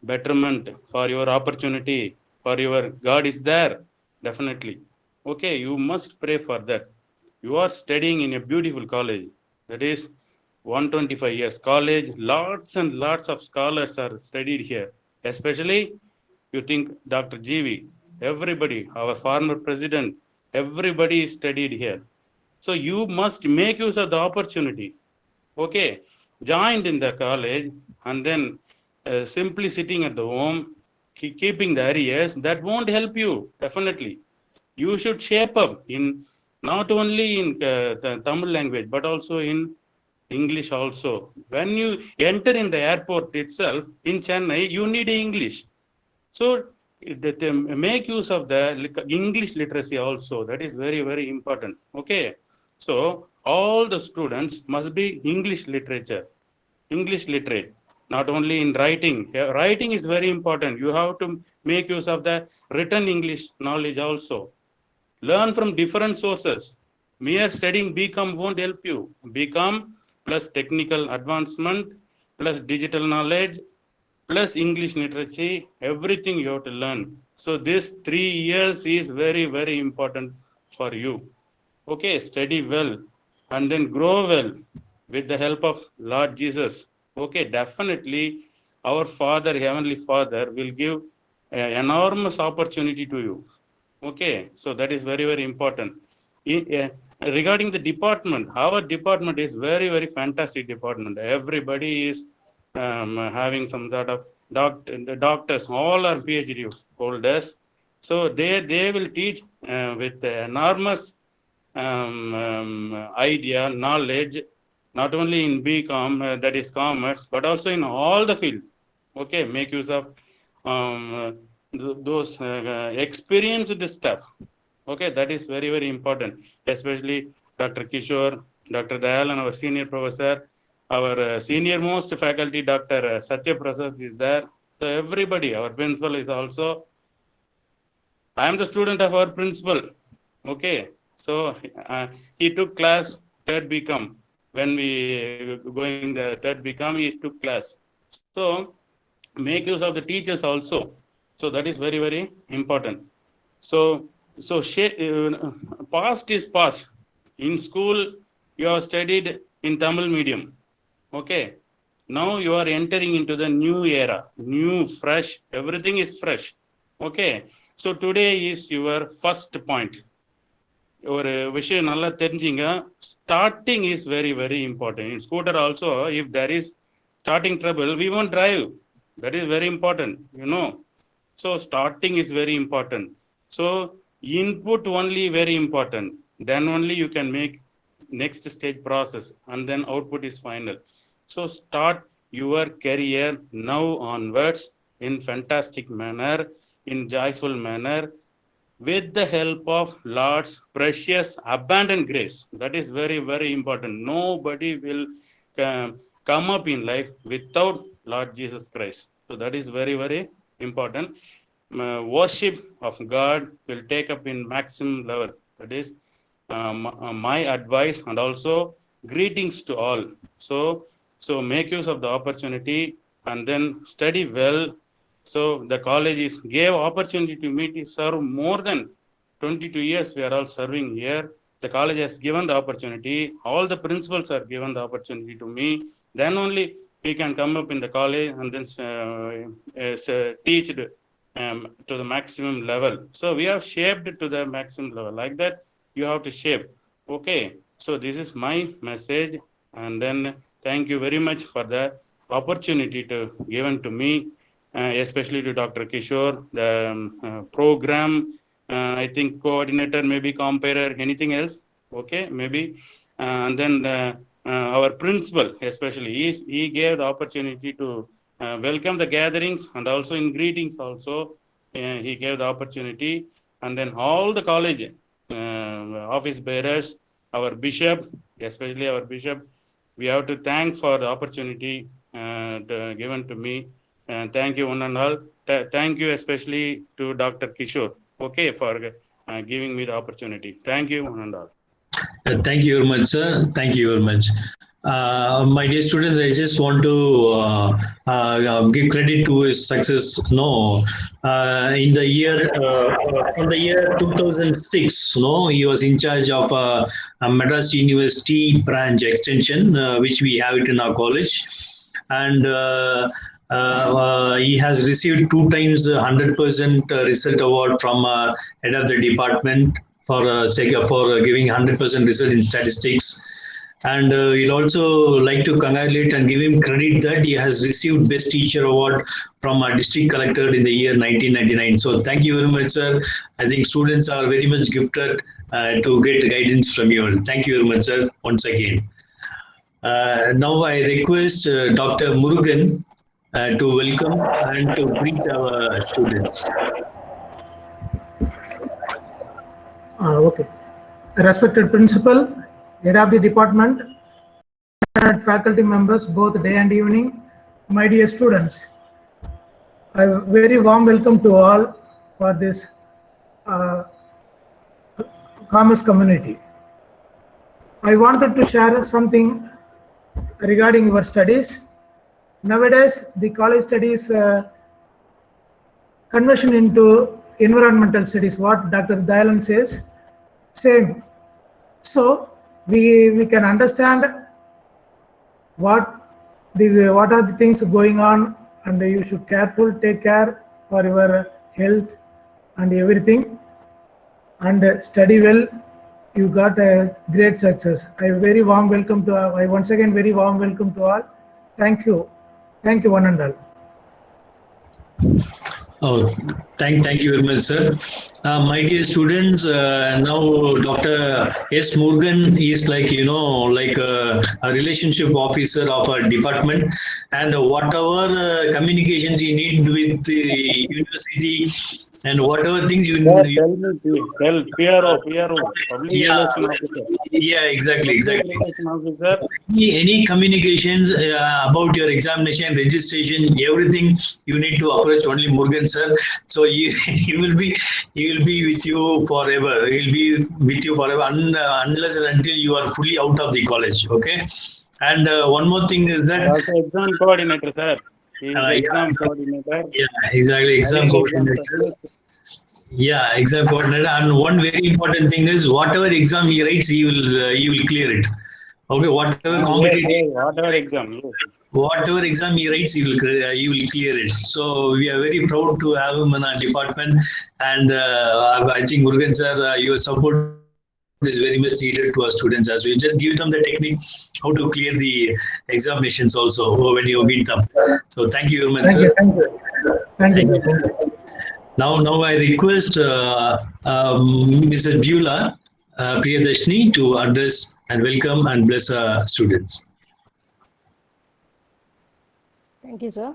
betterment, for your opportunity, for your God is there, definitely. Okay, you must pray for that. You are studying in a beautiful college. That is 125 years college. Lots and lots of scholars are studied here. Especially, you think Dr. GV, everybody, our former president, everybody is studied here. So you must make use of the opportunity. Okay, joined in the college and then simply sitting at the home, keeping the arrears, that won't help you, definitely. You should shape up in not only in the Tamil language, but also in English also. When you enter in the airport itself, in Chennai, you need English. So make use of the English literacy also. That is very, very important. Okay. So all the students must be English literate, not only in writing. Writing is very important. You have to make use of the written English knowledge also. Learn from different sources. Mere studying BCom won't help you. BCom plus technical advancement plus digital knowledge plus English literacy, everything you have to learn. So this 3 years is very, very important for you. Okay, study well and then grow well with the help of Lord Jesus. Okay, definitely our Father, Heavenly Father will give an enormous opportunity to you. Okay, so that is very, very important. Regarding the department, our department is very, very fantastic department. Everybody is having some sort of doctors, all are PhD holders. So they will teach with enormous idea, knowledge, not only in BCom, that is commerce, but also in all the field. Okay, make use of those experienced stuff. Okay, that is very, very important, especially Dr. Kishore, Dr. Dayalan, our senior professor, our senior most faculty, Dr. Satya Prasad is there. So everybody, our principal is also, I am the student of our principal. Okay, so he took class 3rd BCom. When we going the 3rd BCom, he took class. So make use of the teachers also. So that is very, very important. So past is past. In school, you have studied in Tamil medium. Okay. Now you are entering into the new era, new, fresh, everything is fresh. Okay. So today is your first point. ஒரு விஷயம் நல்லா தெரிஞ்சிங்க, starting is very, very important. In scooter also, if there is starting trouble, we won't drive. That is very important, you know. So starting is very important. So input only very important. Then only you can make next stage process and then output is final. So start your career now onwards in fantastic manner, in joyful manner, with the help of Lord's precious abundant grace. That is very, very important. Nobody will come up in life without Lord Jesus Christ. So that is very, very important. Worship of God will take up in maximum level. That is my advice, and also greetings to all. So make use of the opportunity and then study well. So the college gave opportunity to me to serve more than 22 years. We are all serving here. The college has given the opportunity. All the principals are given the opportunity to me. Then only we can come up in the college and then teach to the maximum level. So we have shaped to the maximum level. Like that, you have to shape. Okay. So this is my message. And then thank you very much for the opportunity given to me. Especially to Dr. Kishore, the program, I think coordinator, maybe comparer, anything else, okay, maybe. And then our principal, especially, he gave the opportunity to welcome the gatherings, and also in greetings also, he gave the opportunity. And then all the college office bearers, our bishop, especially our bishop, we have to thank for the opportunity given to me. And thank you one and all. Thank you especially to Dr. Kishore, okay, for giving me the opportunity. Thank you one and all. Thank you very much, sir. Thank you very much. My dear students, I just want to give credit to his success. No, in the year from the year 2006, no, he was in charge of Madras University branch extension, which we have it in our college, and he has received 2 times 100% result award from head of the department for giving 100% result in statistics. And we'll also like to congratulate and give him credit that he has received Best Teacher Award from our district collector in the year 1999. So thank you very much, sir. I think students are very much gifted to get guidance from you. Thank you very much, sir, once again. Now I request Dr. Murugan to welcome and to greet our students. Okay. Respected principal, head of the department, and faculty members, both day and evening, my dear students, a very warm welcome to all for this commerce community. I wanted to share something regarding your studies. Nowadays, the college studies conversion into environmental studies, what Dr. Dayalan says, same. So we can understand what are the things going on, and you should take care for your health and everything, and study well. You got a great success. I very warm welcome to all. I once again very warm welcome to all. Thank you one and all. Oh, thank you very much, sir. My dear students, now Dr. S. Murugan is like a relationship officer of our department, and whatever communications you need with the university and whatever things you Tell need. me, PRO, public relation officer. Yeah, exactly. Public relation officer. Any communications about your examination, registration, everything you need to approach only Murugan sir. So he will be with you forever. He will be with you forever unless and until you are fully out of the college. Okay. And one more thing is that Also exam coordinator, sir. He is exam coordinator. Yeah, exactly. Exam coordinator. Yeah, exam coordinator. And one very important thing is whatever exam he writes, he will clear it. Okay, whatever competitive, Whatever exam. Yes. whatever exam he writes, he will clear it. So we are very proud to have him in our department. And I think Murugan sir, your support is very much needed to our students as well. Just give them the technique how to clear the examinations also when you meet them. So thank you very much, sir. Thank you. Now I request Mr. Beulah Priyadarshini to address and welcome and bless our students. Thank you, sir.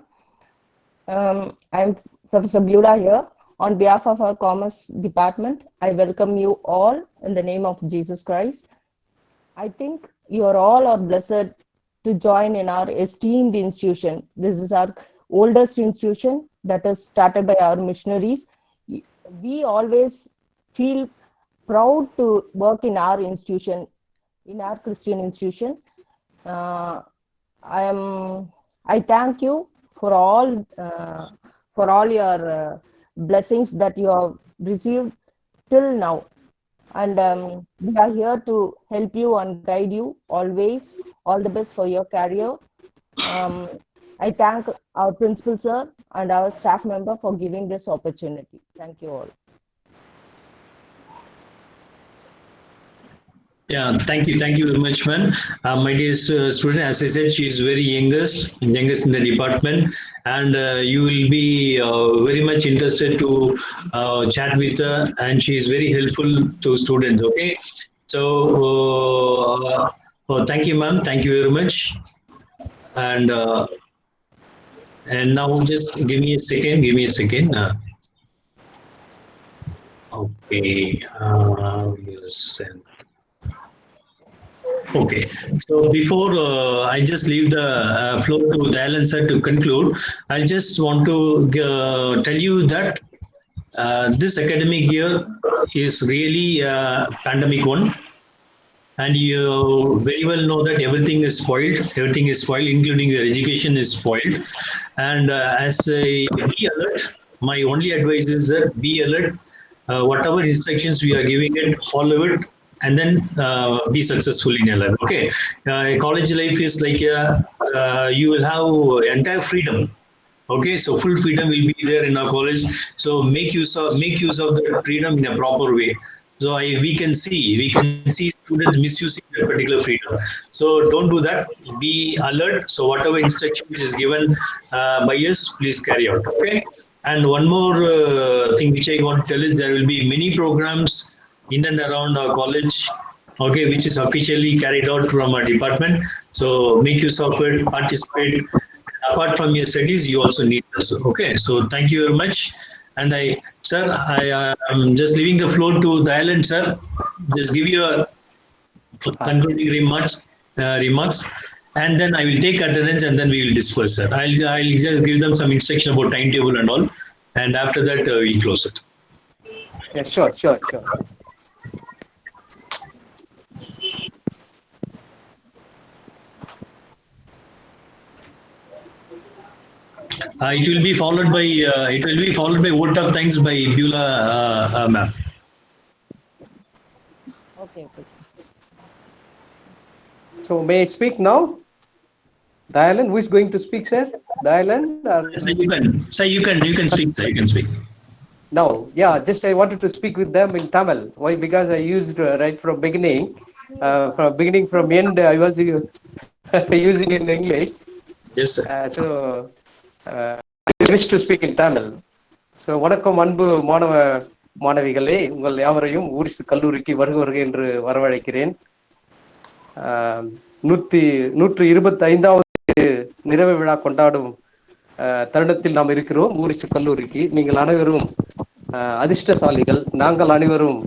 I'm Professor Beulah here. On behalf of our Commerce Department, I welcome you all in the name of Jesus Christ. I think you all are blessed to join in our esteemed institution. This is our oldest institution that is started by our missionaries. We always feel proud to work in our institution, in our Christian institution. I thank you for all your blessings that you have received till now, and we are here to help you and guide you always. All the best for your career. I thank our principal sir and our staff member for giving this opportunity. Thank you all. Yeah, thank you very much, ma'am. My dear student, as I said, she is very youngest in the department, and you will be very much interested to chat with her, and she is very helpful to students. Okay, so thank you, ma'am. Thank you very much, and now just give me a second. Okay, Okay, so before I just leave the floor to Dayalan sir to conclude, I just want to tell you that this academic year is really a pandemic one, and you very well know that everything is spoiled, including your education is spoiled. And as a be alert, my only advice is that be alert, whatever instructions we are giving it, follow it, and then be successful in your life. Okay, college life is like you will have entire freedom. Okay, so full freedom will be there in our college. So make use of the freedom in a proper way. So we can see students misusing that particular freedom. So don't do that. Be alert. So whatever instructions is given by us, please carry out. Okay. And one more thing which I want to tell is there will be many programs in and around our college, okay, which is officially carried out from our department. So make use of it, participate. Apart from your studies, you also need this. Okay, so thank you very much. And sir, I am just leaving the floor to Dayalan, sir. Just give your concluding remarks, and then I will take attendance, and then we will disperse, sir. I'll just give them some instruction about timetable and all, and after that we'll close it. Yeah, sure. It will be followed by vote of thanks by Beulah ma'am. Okay. So may I speak now? Dayalan, who is going to speak, sir? Dayalan? Sir, you can speak, sir. You can speak. No, yeah, just I wanted to speak with them in Tamil. Why? Because I used right from beginning, from end, I was using in English. Yes, sir. I wish to speak in Tamil. So, வணக்கம் அன்பு மாணவிகளே, உங்கள் யாவரையும் ஊரிசு கல்லூரிக்கு வருக என்று வரவழைக்கிறேன். 125வது நிறைவு விழா கொண்டாடும் தருணத்தில் நாம் இருக்கிறோம். ஊரிசு கல்லூரிக்கு நீங்கள் அனைவரும் அதிர்ஷ்டசாலிகள், நாங்கள் அனைவரும்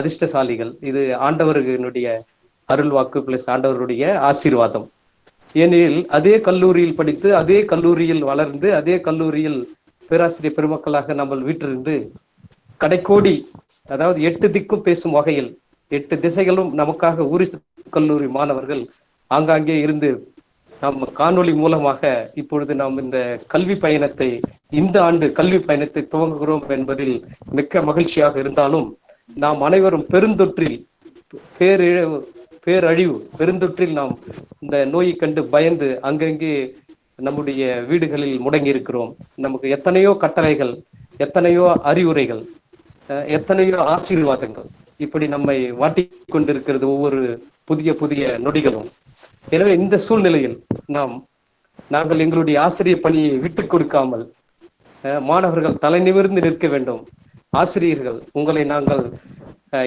அதிர்ஷ்டசாலிகள். இது ஆண்டவர்களுடைய அருள்வாக்கு பிளஸ் ஆண்டவருடைய ஆசீர்வாதம். ஏனெனில் அதே கல்லூரியில் படித்து, அதே கல்லூரியில் வளர்ந்து, அதே கல்லூரியில் பேராசிரியர் பெருமக்களாக நம்ம வீட்டிலிருந்து கடைக்கோடி, அதாவது 8 திக்கும் பேசும் வகையில் 8 திசைகளும் நமக்காக ஊரிசு கல்லூரி மாணவர்கள் ஆங்காங்கே இருந்து நாம் காணொளி மூலமாக இப்பொழுது நாம் இந்த கல்வி பயணத்தை, இந்த ஆண்டு கல்வி பயணத்தை துவங்குகிறோம் என்பதில் மிக்க மகிழ்ச்சியாக இருந்தாலும், நாம் அனைவரும் பெருந்தொற்றில் பேரழிவு பெருந்தொற்றில் நாம் இந்த நோயை கண்டு பயந்து அங்கங்கே நம்முடைய வீடுகளில் முடங்கி இருக்கிறோம். நமக்கு எத்தனையோ கட்டளைகள், எத்தனையோ அறிவுரைகள், எத்தனையோ ஆசீர்வாதங்கள் இப்படி நம்மை வாட்டிக் கொண்டிருக்கிறது ஒவ்வொரு புதிய நொடிகளும். எனவே இந்த சூழ்நிலையில் நாங்கள் எங்களுடைய ஆசிரியர் பணியை விட்டுக் கொடுக்காமல் மாணவர்கள் தலை நிமிர்ந்து நிற்க வேண்டும். ஆசிரியர்கள், உங்களை நாங்கள்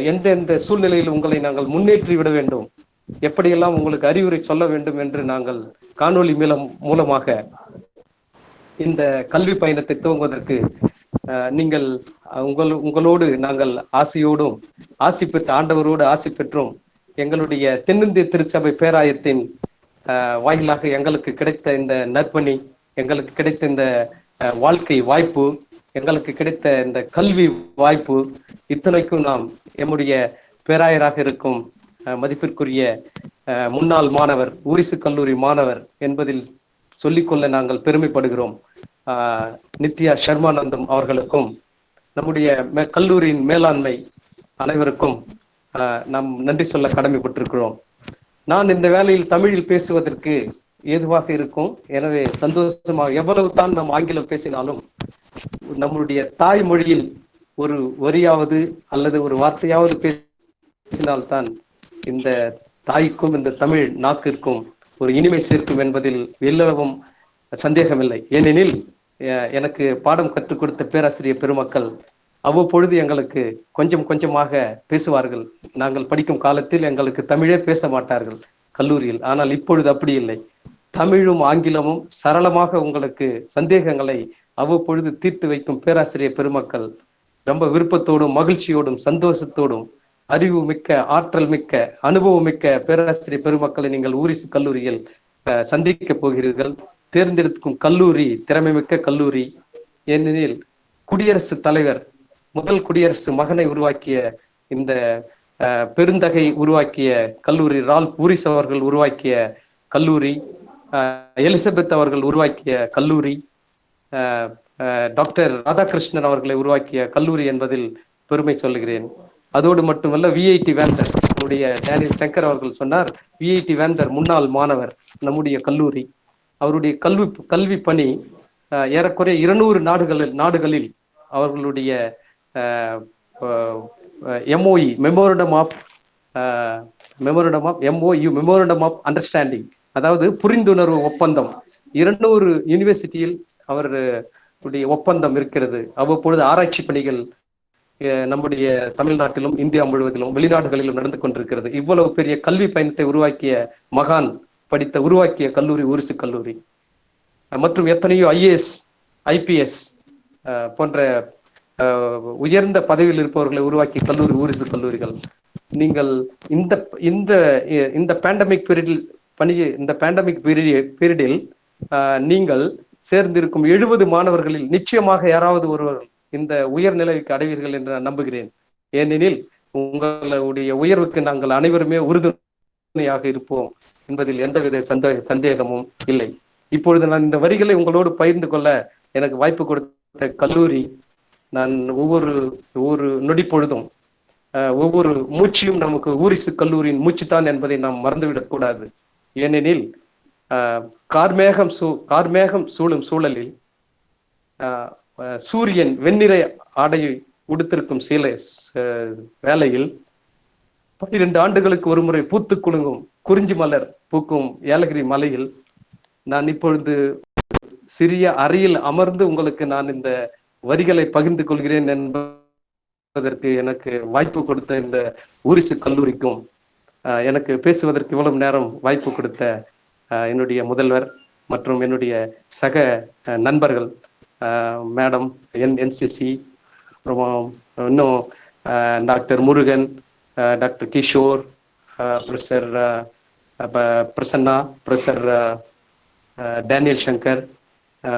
எந்தெந்த சூழ்நிலையில் உங்களை நாங்கள் முன்னேற்றி விட வேண்டும், எப்படியெல்லாம் உங்களுக்கு அறிவுரை சொல்ல வேண்டும் என்று நாங்கள் காணொளி மூலமாக இந்த கல்வி பயணத்தை துவங்குவதற்கு நீங்கள் உங்களோடு நாங்கள் ஆசையோடும் ஆசி பெற்ற ஆண்டவரோடு ஆசி பெற்றும் எங்களுடைய தென்னிந்திய திருச்சபை பேராயத்தின் வாயிலாக எங்களுக்கு கிடைத்த இந்த நற்பணி, எங்களுக்கு கிடைத்த இந்த வாழ்க்கை வாய்ப்பு, எங்களுக்கு கிடைத்த இந்த கல்வி வாய்ப்பு, இத்தனைக்கும் நாம் எம்முடைய பேராயராக இருக்கும் மதிப்பிற்குரிய முன்னாள் மாணவர், ஊரிசு கல்லூரி மாணவர் என்பதில் சொல்லிக்கொள்ள நாங்கள் பெருமைப்படுகிறோம். நித்யா சர்மானந்தம் அவர்களுக்கும் நம்முடைய கல்லூரியின் மேலாண்மை அனைவருக்கும் நாம் நன்றி சொல்ல கடமைப்பட்டிருக்கிறோம். நான் இந்த வேளையில் தமிழில் பேசுவதற்கு ஏதுவாக இருக்கும். எனவே சந்தோஷமாக, எவ்வளவு தான் நாம் ஆங்கிலம் பேசினாலும் நம்முடைய தாய்மொழியில் ஒரு வரியாவது அல்லது ஒரு வார்த்தையாவது பேசினால்தான் இந்த தாய்க்கும் இந்த தமிழ் நாக்கிற்கும் ஒரு இனிமை சேர்க்கும் என்பதில் எல்லளவும் சந்தேகமில்லை. ஏனெனில் எனக்கு பாடம் கற்றுக் கொடுத்த பேராசிரியர் பெருமக்கள் அவ்வப்பொழுது எங்களுக்கு கொஞ்சமாக பேசுவார்கள். நாங்கள் படிக்கும் காலத்தில் எங்களுக்கு தமிழே பேச மாட்டார்கள் கல்லூரியில். ஆனால் இப்பொழுது அப்படி இல்லை. தமிழும் ஆங்கிலமும் சரளமாக உங்களுக்கு சந்தேகங்களை அவ்வப்பொழுது தீர்த்து வைக்கும் பேராசிரியர் பெருமக்கள் ரொம்ப விருப்பத்தோடும் மகிழ்ச்சியோடும் சந்தோஷத்தோடும் அறிவு மிக்க, ஆற்றல் மிக்க, அனுபவம் மிக்க பேராசிரியர் பெருமக்களை நீங்கள் ஊரிசு கல்லூரியில் சந்திக்க போகிறீர்கள். தேர்ந்தெடுக்கும் கல்லூரி திறமை மிக்க கல்லூரி. ஏனெனில் குடியரசுத் தலைவர், முதல் குடியரசு மகனை உருவாக்கிய இந்த பெருந்தகை உருவாக்கிய கல்லூரி, ரால்ஃப் ஊரிஸ் அவர்கள் உருவாக்கிய கல்லூரி, எலிசபெத் அவர்கள் உருவாக்கிய கல்லூரி, டாக்டர் ராதாகிருஷ்ணன் அவர்களை உருவாக்கிய கல்லூரி என்பதில் பெருமை சொல்லுகிறேன். அதோடு மட்டுமல்ல, விஐடி வேந்தர், நம்முடைய டேனியல் சங்கர் அவர்கள் சொன்னார், விஐடி வேந்தர் முன்னாள் மாணவர் நம்முடைய கல்லூரி. அவருடைய கல்வி பணி ஏறக்குறைய 200 நாடுகளில் அவர்களுடைய MOE, மெமோரண்டம் ஆஃப் அண்டர்ஸ்டாண்டிங், அதாவது புரிந்துணர்வு ஒப்பந்தம், 200 யூனிவர்சிட்டியில் அவருடைய ஒப்பந்தம் இருக்கிறது. அவ்வப்பொழுது ஆராய்ச்சி பணிகள் நம்முடைய தமிழ்நாட்டிலும் இந்தியா முழுவதிலும் வெளிநாடுகளிலும் நடந்து கொண்டிருக்கிறது. இவ்வளவு பெரிய கல்வி பயணத்தை உருவாக்கிய மகான் உருவாக்கிய கல்லூரி ஊரிசு கல்லூரி. மற்றும் எத்தனையோ IAS, IPS போன்ற உயர்ந்த பதவியில் இருப்பவர்களை உருவாக்கி கல்லூரி ஊரிசு கல்லூரிகள். நீங்கள் இந்த இந்த இந்த பேண்டமிக் பீரியடில் இந்த பேண்டமிக் பீரியடில் நீங்கள் சேர்ந்திருக்கும் 70 மாணவர்களில் நிச்சயமாக யாராவது ஒருவர் இந்த உயர்நிலைக்கு அடைவீர்கள் என்று நான் நம்புகிறேன். ஏனெனில் உங்களுடைய உயர்வுக்கு நாங்கள் அனைவருமே உறுதுணையாக இருப்போம் என்பதில் எந்தவித சந்தேகமும் இல்லை. இப்பொழுது நான் இந்த வரிகளை உங்களோடு பகிர்ந்து கொள்ள எனக்கு வாய்ப்பு கொடுத்த கல்லூரி, நான் ஒவ்வொரு நொடி பொழுதும் ஒவ்வொரு மூச்சியும் நமக்கு ஊரிசு கல்லூரியின் மூச்சுத்தான் என்பதை நாம் மறந்துவிடக் கூடாது. ஏனெனில் கார்மேகம் சூழும் சூழலில் சூரியன் வெண்ணிற ஆடையை உடுத்திருக்கும் சில வேளையில் 12 ஆண்டுகளுக்கு ஒரு முறை பூத்து குலுங்கும் குறிஞ்சி மலர் பூக்கும் ஏலகிரி மலையில் நான் இப்பொழுது சிறிய அறையில் அமர்ந்து உங்களுக்கு நான் இந்த வரிகளை பகிர்ந்து கொள்கிறேன் என்பதற்கு எனக்கு வாய்ப்பு கொடுத்த இந்த ஊரிசு கல்லூரிக்கும், எனக்கு பேசுவதற்கு இவ்வளவு நேரம் வாய்ப்பு கொடுத்த என்னுடைய முதல்வர் மற்றும் என்னுடைய சக நண்பர்கள், மேடம் என்சிசி, அப்புறம் இன்னும் doctor Murugan, doctor Kishore, professor Prasanna, professor Daniel Shankar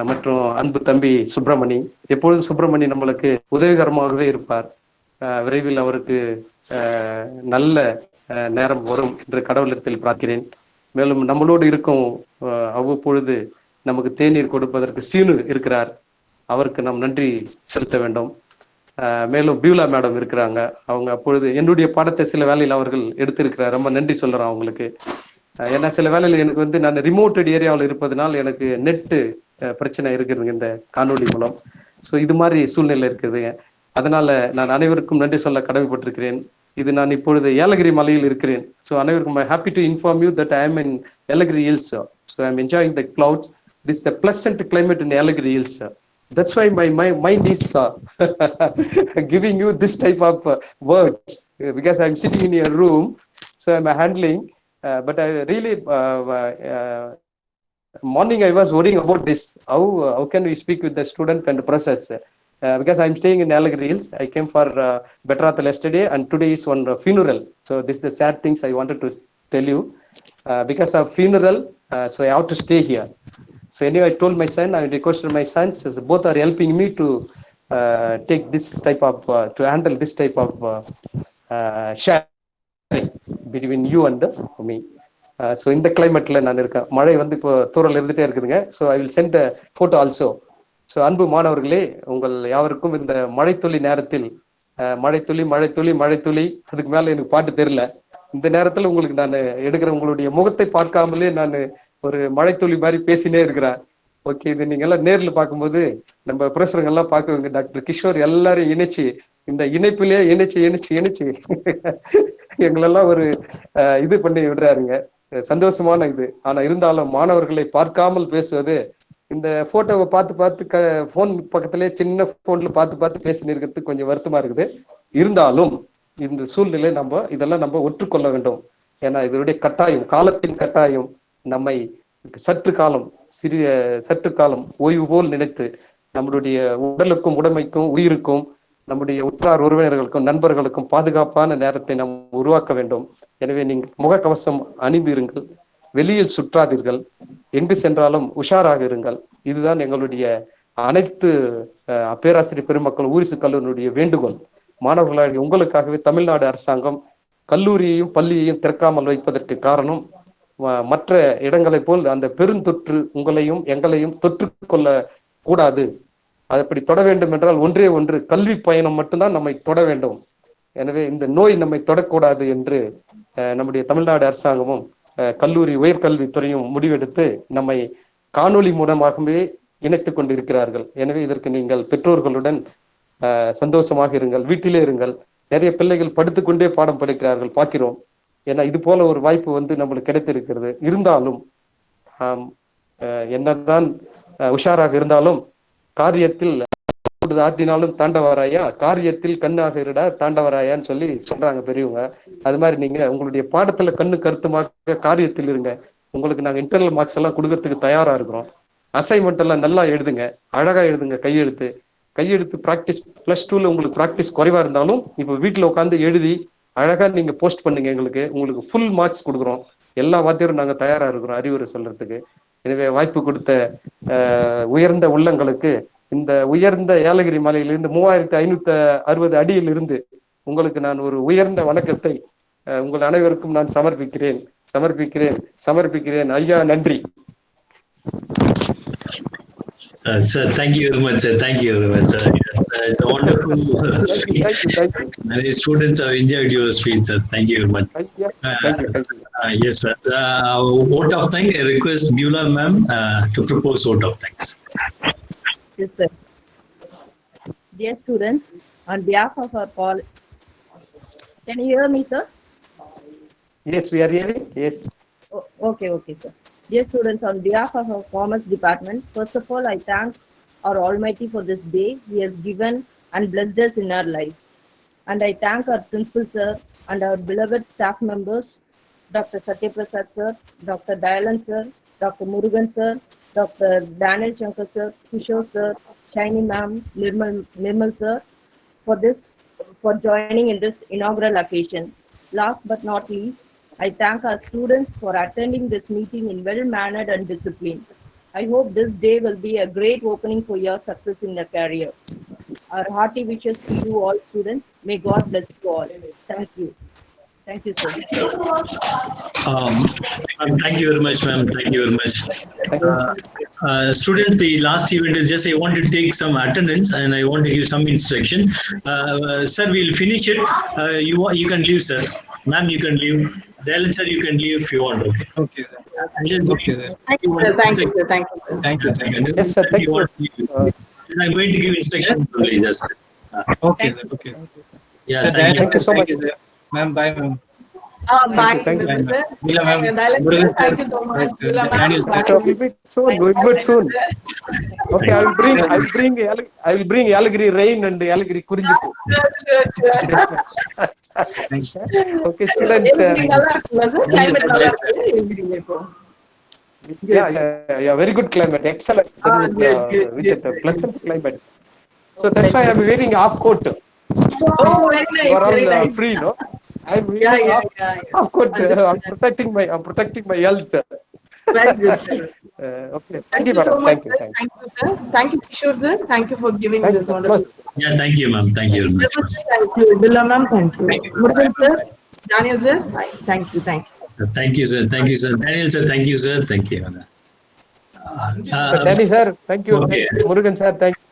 மற்றும் அன்பு தம்பி சுப்பிரமணி. எப்பொழுது சுப்பிரமணி நம்மளுக்கு உதவிகரமாகவே இருப்பார். விரைவில் அவருக்கு நல்ல நேரம் வரும் என்று கடவுளத்தில் பிரார்க்கிறேன். மேலும் நம்மளோடு இருக்கும் அவ்வப்பொழுது நமக்கு தேநீர் கொடுப்பதற்கு சீனு இருக்கிறார், அவருக்கு நாம் நன்றி செலுத்த வேண்டும். மேலும் பியூலா மேடம் இருக்கிறாங்க, அவங்க அப்பொழுது என்னுடைய பாடத்தை சில வேலையில் அவர்கள் எடுத்திருக்கிறார், ரொம்ப நன்றி சொல்றேன் அவங்களுக்கு. ஏன்னா சில வேலையில் எனக்கு நான் ரிமோட்டட் ஏரியாவில் இருப்பதனால் எனக்கு நெட்டு பிரச்சனை இருக்குதுங்க இந்த காணொலி மூலம். ஸோ இது மாதிரி சூழ்நிலை இருக்குதுங்க. அதனால நான் அனைவருக்கும் நன்றி சொல்ல கடமைப்பட்டிருக்கிறேன். இது நான் இப்பொழுது ஏலகிரி மலையில் இருக்கிறேன். ஸோ அனைவருக்கும் I happy to inform you that I am in Yelagiri hills. So I am enjoying the clouds. This the pleasant climate in Yelagiri hills. That's why my mind is giving you this type of words, because I'm sitting in your room, so I'm handling. But I really, morning I was worrying about this. How can we speak with the student and the process? Because I'm staying in Nilagiri Hills. I came for Betrathal yesterday, and today is one funeral. So this is the sad things I wanted to tell you. Because of funeral, so I have to stay here. So anyway, I told my son, I requested my sons, both are helping me to take this type of, to handle this type of sharing between you and me. So in the climate la நான் இருக்கேன். மழை இப்போ தூறல் இருந்துட்டே இருக்குதுங்க. So I will send the photo also. So அன்பு மாணவர்களே, உங்கள் யாவருக்கும் இந்த மழைத்துளி நேரத்தில் மழைத்துளி அதுக்கு மேல எனக்கு பாட்டு தெரியல. இந்த நேரத்தில் உங்களுக்கு நான் எடுக்கிற உங்களுடைய முகத்தை பார்க்காமலே நான் ஒரு மழைத்துளி மாதிரி பேசினே இருக்கிறேன். ஓகே, இது நீங்க எல்லாம் நேர்ல பார்க்கும்போது நம்ம பிரசுரங்கள் எல்லாம் பார்க்குவீங்க. டாக்டர் கிஷோர் எல்லாரும் இணைச்சு இந்த இணைப்பிலே இணைச்சு எங்களெல்லாம் ஒரு இது பண்ணி விடுறாருங்க. சந்தோஷமான இது. ஆனா இருந்தாலும் மாணவர்களை பார்க்காமல் பேசுவது, இந்த போட்டோவை பார்த்து போன் பக்கத்திலே சின்ன போன்ல பார்த்து பேசி இருக்கிறதுக்கு கொஞ்சம் வருத்தமா இருக்குது. இருந்தாலும் இந்த சூழ்நிலை இதெல்லாம் நம்ம ஒற்றுக்கொள்ள வேண்டும். ஏன்னா இதனுடைய கட்டாயம், காலத்தின் கட்டாயம் நம்மை சற்று காலம் ஓய்வு போல் நினைத்து நம்மளுடைய உடலுக்கும் உடைமைக்கும் உயிருக்கும் நம்முடைய உற்றார் உறவினர்களுக்கும் நண்பர்களுக்கும் பாதுகாப்பான நேரத்தை நாம் உருவாக்க வேண்டும். எனவே நீங்கள் முகக்கவசம் அணிந்திருங்கள், வெளியில் சுற்றாதீர்கள், எங்கு சென்றாலும் உஷாராக இருங்கள். இதுதான் எங்களுடைய அனைத்து பேராசிரியர் பெருமக்கள் ஊரிசு கல்லூரியினுடைய வேண்டுகோள். மாணவர்களாக உங்களுக்காகவே தமிழ்நாடு அரசாங்கம் கல்லூரியையும் பள்ளியையும் திறக்காமல் வைப்பதற்கு காரணம், மற்ற இடங்களை போல் அந்த பெருந்தொற்று உங்களையும் எங்களையும் தொற்று கொள்ள கூடாது. அப்படி தொட வேண்டும் என்றால் ஒன்றே ஒன்று, கல்வி பயணம் மட்டும்தான் நம்மை தொட வேண்டும். எனவே இந்த நோய் நம்மை தொடக்கூடாது என்று நம்முடைய தமிழ்நாடு அரசாங்கமும் கல்லூரி உயர்கல்வித்துறையும் முடிவெடுத்து நம்மை காணொலி மூலமாகவே இணைத்துக் கொண்டிருக்கிறார்கள். எனவே இதற்கு நீங்கள் பெற்றோர்களுடன் சந்தோஷமாக இருங்கள், வீட்டிலே இருங்கள். நிறைய பிள்ளைகள் படுத்துக்கொண்டே பாடம் படிக்கிறார்கள், பார்க்கிறோம். ஏன்னா இது போல ஒரு வாய்ப்பு நம்மளுக்கு கிடைத்திருக்கிறது. இருந்தாலும் என்னதான் உஷாராக இருந்தாலும் காரியத்தில் ஆற்றினாலும் தாண்டவராயா, காரியத்தில் கண்ணாக இருடா தாண்டவராயான்னு சொல்றாங்க பெரியவங்க. அது மாதிரி நீங்க உங்களுடைய பாடத்துல கண்ணு கருத்துமாக காரியத்தில் இருங்க. உங்களுக்கு நாங்க இன்டர்னல் மார்க்ஸ் எல்லாம் கொடுக்கறதுக்கு தயாரா இருக்கிறோம். அசைன்மெண்ட் எல்லாம் நல்லா எழுதுங்க, அழகா எழுதுங்க, கையெழுத்து. கையெழுத்து ப்ராக்டிஸ் +2ல உங்களுக்கு ப்ராக்டிஸ் குறைவா இருந்தாலும் இப்போ வீட்டில் உட்காந்து எழுதி அழகா நீங்க போஸ்ட் பண்ணுங்க. உங்களுக்கு ஃபுல் மார்க்ஸ் கொடுக்குறோம். எல்லா வாத்தியரும் நாங்கள் தயாரா இருக்கிறோம் அறிவுரை சொல்றதுக்கு. எனவே வாய்ப்பு கொடுத்த உயர்ந்த உள்ளங்களுக்கு இந்த உயர்ந்த ஏலகிரி மலையிலிருந்து 3560 அடியிலிருந்து உங்களுக்கு நான் ஒரு உயர்ந்த வணக்கத்தை உங்கள் அனைவருக்கும் நான் சமர்ப்பிக்கிறேன். ஐயா, நன்றி. Sir, thank you very much, sir. Thank you very much, sir. It's a wonderful. Thank you. Many students have enjoyed your speech, sir. Thank you very much. Thank you. Yes, sir. Vote of thanks. I request Beulah ma'am to propose vote of thanks. Yes, sir. Dear students, on behalf of our college, can you hear me, sir? Yes, we are hearing. Yes. Okay, sir. Dear students, on behalf of our Commerce Department, first of all, I thank our Almighty for this day He has given and blessed us in our life. And I thank our principal sir and our beloved staff members, Dr. Satya Prasad sir, Dr. Dayalan sir, Dr. Murugan sir, Dr. Daniel Shankar sir, Kishore sir, Shiny ma'am, Nirmal sir, for joining in this inaugural occasion. Last but not least, I thank our students for attending this meeting in well-mannered and disciplined. I hope this day will be a great opening for your success in your career. Our hearty wishes to you all students. May God bless you all. Thank you. Thank you, sir. Thank you very much, ma'am. Thank you very much. Students, the last event is just I want to take some attendance and I want to give some instruction. Sir, we'll finish it. You can leave, sir. Ma'am, you can leave. Dayalan sir, you can leave if you want. Okay, sir. Thank you, sir. Thank you. Yes, sir. Thank you. I'm going to give instructions only, sir. Okay, sir. Okay. Yeah, Sir, thank you. Thank you so much. Sir. Ma'am, bye, ma'am. Bye. Thank you. Sir. Beulah ma'am. Dayalan sir, thank you so much. Beulah ma'am, Daniel sir. bye. We'll meet soon. Okay, I will bring Yalagiri rain and Yalagiri Kurinjipu. Sure. Okay, students. Everything நல்லா இருக்குல்ல sir? Climate நல்லா இருக்கு. everything இப்போ. Yeah, very good climate. Excellent. With a pleasant climate. So that's why I'm wearing half coat. Oh, very nice. You are Very all nice. free, no? I'm wearing Yeah. half coat. I'm protecting my health. Very good, sir. Okay. Thank you so madam. much, Thank sir. you. Thank you, sir. Thank you, Kishore, sir. Thank you for giving Thank this you. wonderful. Yeah, thank you, ma'am. Thank you very much. Thank you. Beulah ma'am, thank you. Murugan sir, Daniel sir, thank you. Thank you, sir. Thank you, sir. Daniel sir, thank you, sir. Thank you. So, Danny sir, thank you. Okay. Murugan sir, thank you.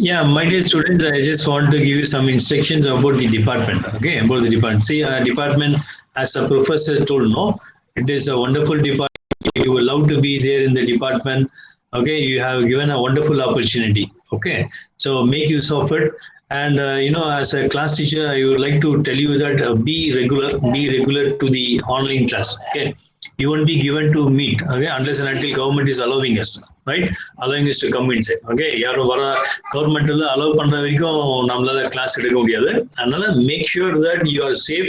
Yeah, my dear students, I just want to give you some instructions about the department. Okay, about the department. See, department, as a professor told, no, it is a wonderful department. You will love to be there in the department. Okay, you have given a wonderful opportunity. Okay, so make use of it. And as a class teacher, I would like to tell you that be regular to the online class. Okay, you won't be given to meet. Okay, unless and until government is allowing us. Right, allowing us to come inside. Okay, யாரும் வர கவர்மெண்ட்ல allow பண்ற வரைக்கும் நம்மளால class எடுக்க முடியாது. அதனால make sure that you are safe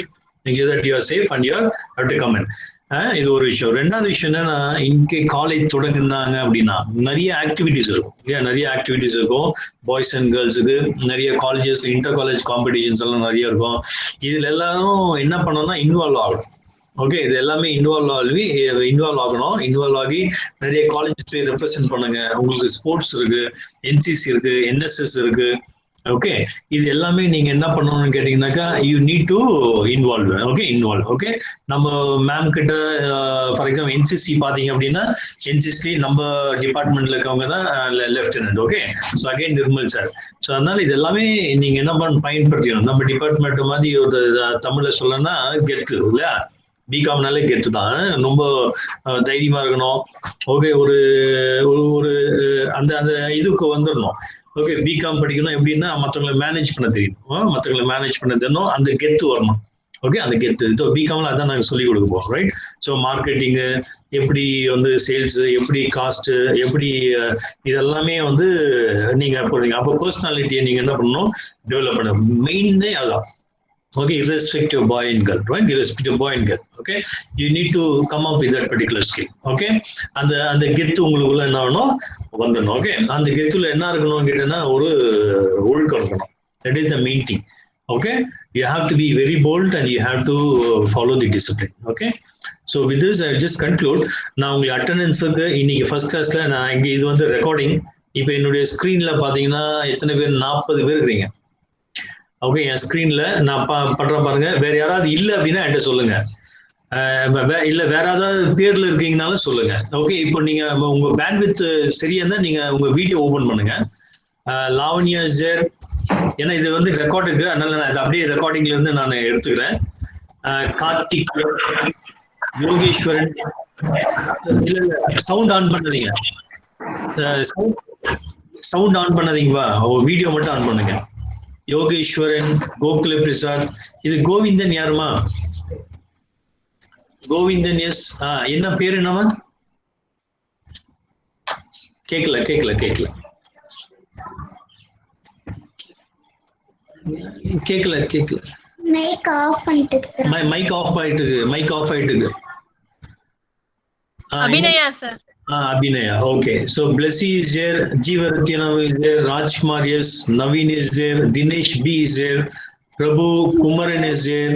and you have to come in. இது ஒரு விஷயம். ரெண்டாவது விஷயம் என்னன்னா, இங்கே காலேஜ் தொடங்குனாங்க அப்படின்னா நிறைய ஆக்டிவிட்டிஸ் இருக்கும். பாய்ஸ் அண்ட் கேர்ள்ஸுக்கு நிறைய காலேஜஸ் இன்டர் காலேஜ் காம்படிஷன்ஸ் எல்லாம் நிறைய இருக்கும். இதுல எல்லாரும் என்ன பண்ணணும்னா இன்வால்வ் ஆகணும். ஓகே, இது எல்லாமே இன்வால்வ் ஆகணும். ஆகி நிறைய காலேஜஸ் ரெப்ரசென்ட் பண்ணுங்க. உங்களுக்கு ஸ்போர்ட்ஸ் இருக்கு, என்சிசி இருக்கு, என்எஸ்எஸ் இருக்கு. ஓகே, இது எல்லாமே நீங்க என்ன பண்ணணும்னு கேட்டீங்கன்னாக்கா you need to involve. Okay, நம்ம மேம் கிட்ட ஃபார் எக்ஸாம்பிள் என்சிசி பாத்தீங்க அப்படின்னா என்சிசி நம்ம டிபார்ட்மெண்ட்ல இருக்கவங்க தான் lieutenant. Okay, so again Nirmal sir. So அதனால இது எல்லாமே நீங்க என்ன பயன்படுத்திக்கணும். நம்ம டிபார்ட்மெண்ட் மாதிரி ஒரு தமிழ்ல சொல்லணும்னா கெத்து இல்லையா, பிகாம்னாலே கெத்து தான். ரொம்ப தைரியமா இருக்கணும். ஓகே, ஒரு அந்த இதுக்கு வந்துடணும். ஓகே, பிகாம் படிக்கணும் எப்படின்னா மற்றவங்களை மேனேஜ் பண்ண தெரியணும். அந்த கெத்து வரணும். ஓகே, அந்த கெத்து பிகாம்ல அதான் நாங்கள் சொல்லிக் கொடுக்க போறோம். ரைட், ஸோ மார்க்கெட்டிங்கு எப்படி சேல்ஸ், எப்படி காஸ்ட், எப்படி இதெல்லாமே நீங்க போடுறீங்க. அப்போ பர்சனாலிட்டியை நீங்க என்ன பண்ணணும், டெவலப் பண்ண. மெயினே அதான். Okay, irrespective boy and girl, right? Irrespective boy and girl. Okay, you need to come up with that particular skill. Okay, அந்த கெத்து உங்களுக்குள்ள என்ன ஆகணும் வந்துடணும். ஓகே, அந்த கெத்துல என்ன இருக்கணும் கேட்டீங்கன்னா ஒரு ஒழுக்கம் இருக்கணும். That is the main thing. Okay, you have to be very bold and you have to follow the discipline. Okay, so with this I just conclude. நான் உங்களுக்கு அட்டெண்டன்ஸுக்கு இன்னைக்கு ஃபர்ஸ்ட் கிளாஸ்ல நான் இங்க இது வந்து ரெக்கார்டிங். இப்போ என்னுடைய ஸ்கிரீன்ல பாத்தீங்கன்னா எத்தனை பேர் 40 பேர் இருக்கிறீங்க. ஓகே, என் ஸ்கிரீன்ல நான் பண்றேன் பாருங்க. வேற யாராவது இல்ல அப்படின்னா என்கிட்ட சொல்லுங்க. இல்ல வேற ஏதாவது பேர்ல இருக்கீங்கனாலும் சொல்லுங்க. ஓகே, இப்போ நீங்க உங்க பேண்ட்வித் சரியா இருந்தா நீங்க உங்க வீடியோ ஓபன் பண்ணுங்க. லாவண்யா ஜெர், ஏன்னா இது வந்து ரெக்கார்டுக்கு, அதனால நான் அப்படியே ரெக்கார்டிங்ல இருந்து நான் எடுத்துக்கிறேன். கார்த்திக், யோகேஸ்வரன், இல்ல சவுண்ட் ஆன் பண்ணாதீங்க, சவுண்ட் ஆன் பண்ணாதீங்கப்பா, வீடியோ மட்டும் ஆன் பண்ணுங்க. யோகேஸ்வரன், கோகுல பிரசாத், இது கோவிந்தன் யாருமா? கோவிந்தன், எஸ். என்ன பேரு என்னவா? கேட்கல கேட்கல கேட்கல கேட்கல கேட்கல. மைக் ஆஃப் பண்ணிட்டு மைக் ஆஃப் ஆயிட்டு மைக் ஆஃப் ஆயிட்டு. Abhinaya sir. Abhinaya, okay. So Blessy is there, Jeevaratyanam is there, Rajkumar, yes, Naveen is there, Dinesh B is there, Prabhu Kumaran is there.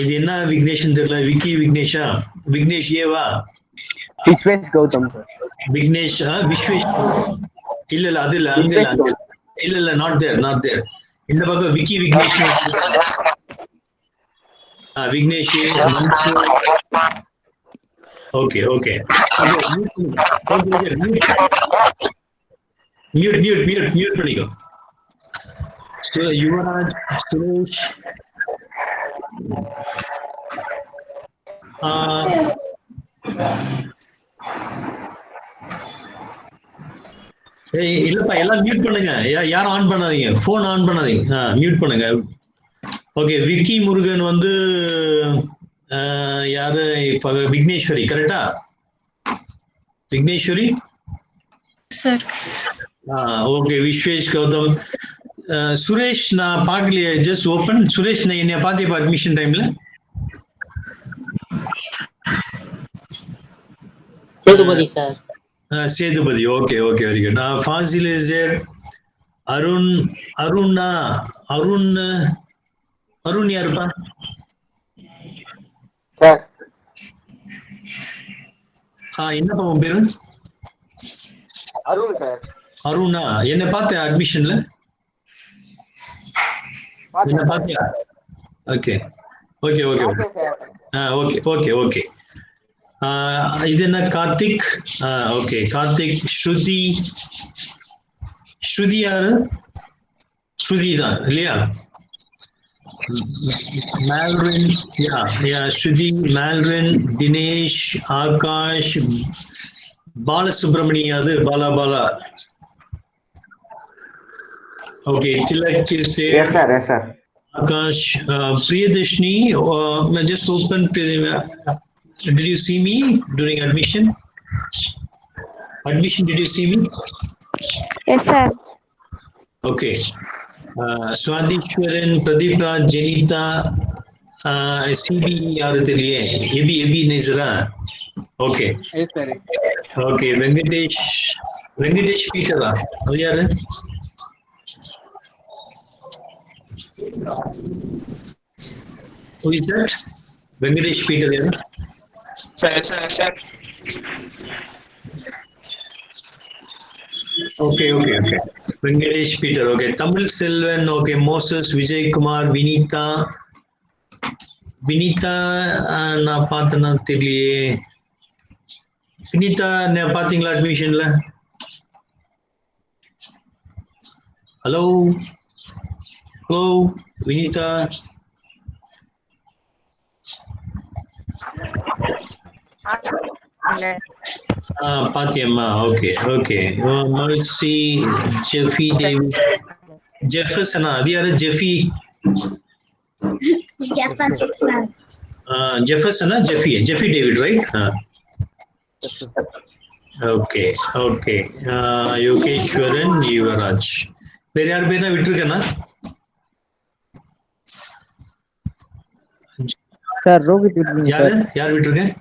இது என்ன விக்னேஷன் தெரியல, விக்கி விக்னேஷா, விக்னேஷ் ஏவா? விஸ்வேஷ் கௌதம் சார். விக்னேஷ், விஸ்வேஷ் இல்ல அது இல்ல, அங்க இல்ல நாட் தேர். இந்த பக்கம் விக்கி விக்னேஷ், விக்னேஷ். Okay. Mute பண்ணிக்கோ. So Yuvaraj, Suresh, இல்லப்பா எல்லாம் மியூட் பண்ணுங்க. யாரும் ஆன் பண்ணாதீங்க, போன் ஆன் பண்ணாதீங்க, மியூட் பண்ணுங்க. ஓகே, விக்கி முருகன் வந்து யாரு? விக்னேஸ்வரி, கரெக்டா? விக்னேஸ்வரி சார். ஓகே, விஸ்வேஷ் கௌதம். சுரேஷ் நான் பார்க்கலையே, ஜஸ்ட் ஓபன். சுரேஷ் நான் என்ன பார்த்தேன் அட்மிஷன் டைம்ல. Sethupathi sir. Sethupathi, okay, very good. Fazil is there. Arun யாருப்பா? என்னப்பா உன் பேரு? அருண் சார். அருணா, என்ன பார்த்த அட்மிஷன்ல? என்ன பார்த்தியா? ஓகே. இது என்ன? கார்த்திக். ஓகே, கார்த்திக். ஸ்ருதி யாரு? ஸ்ருதி தான் இல்லையா? Malvin, yeah, Shruti, Malvin, Dinesh, Akash, Bala Subramani, Bala. Okay, Tilak is there. Yes sir. Akash, Priyadashni, just open. Did you see me during admission? Did you see me? Yes sir. Okay. Swadishwaran, Pradeep Raj, Janita, CB யாரு தெரியலையே, எபி நேசரா? Okay. Okay, Venkatesh பீட்டரா? அது யாரு? Who is that? Venkatesh Peter யாரு? Sir. Okay. Venkatesh Peter, okay. Tamil Selvan, okay. Moses, Vijay Kumar, Vinita, நான் பார்த்தேன்னா தெரியலையே. வினிதா பாத்தீங்களா அட்மிஷன்ல? ஹலோ வினிதா. பாத்தியம்மா? ஓகே. மர்சி, ஜெஃபி டேவிட், ஜெஃபர்சனா? அது யாரு? ஜெஃபர்சனா? Jeffy David, right? Okay. Yogeswaran, Yuvaraj. வேற யார் பேர் விட்டுருக்கேன்னா? சார் ரோஹித் விட்டுருங்க யாரு சார். யார் விட்டுருக்கேன்?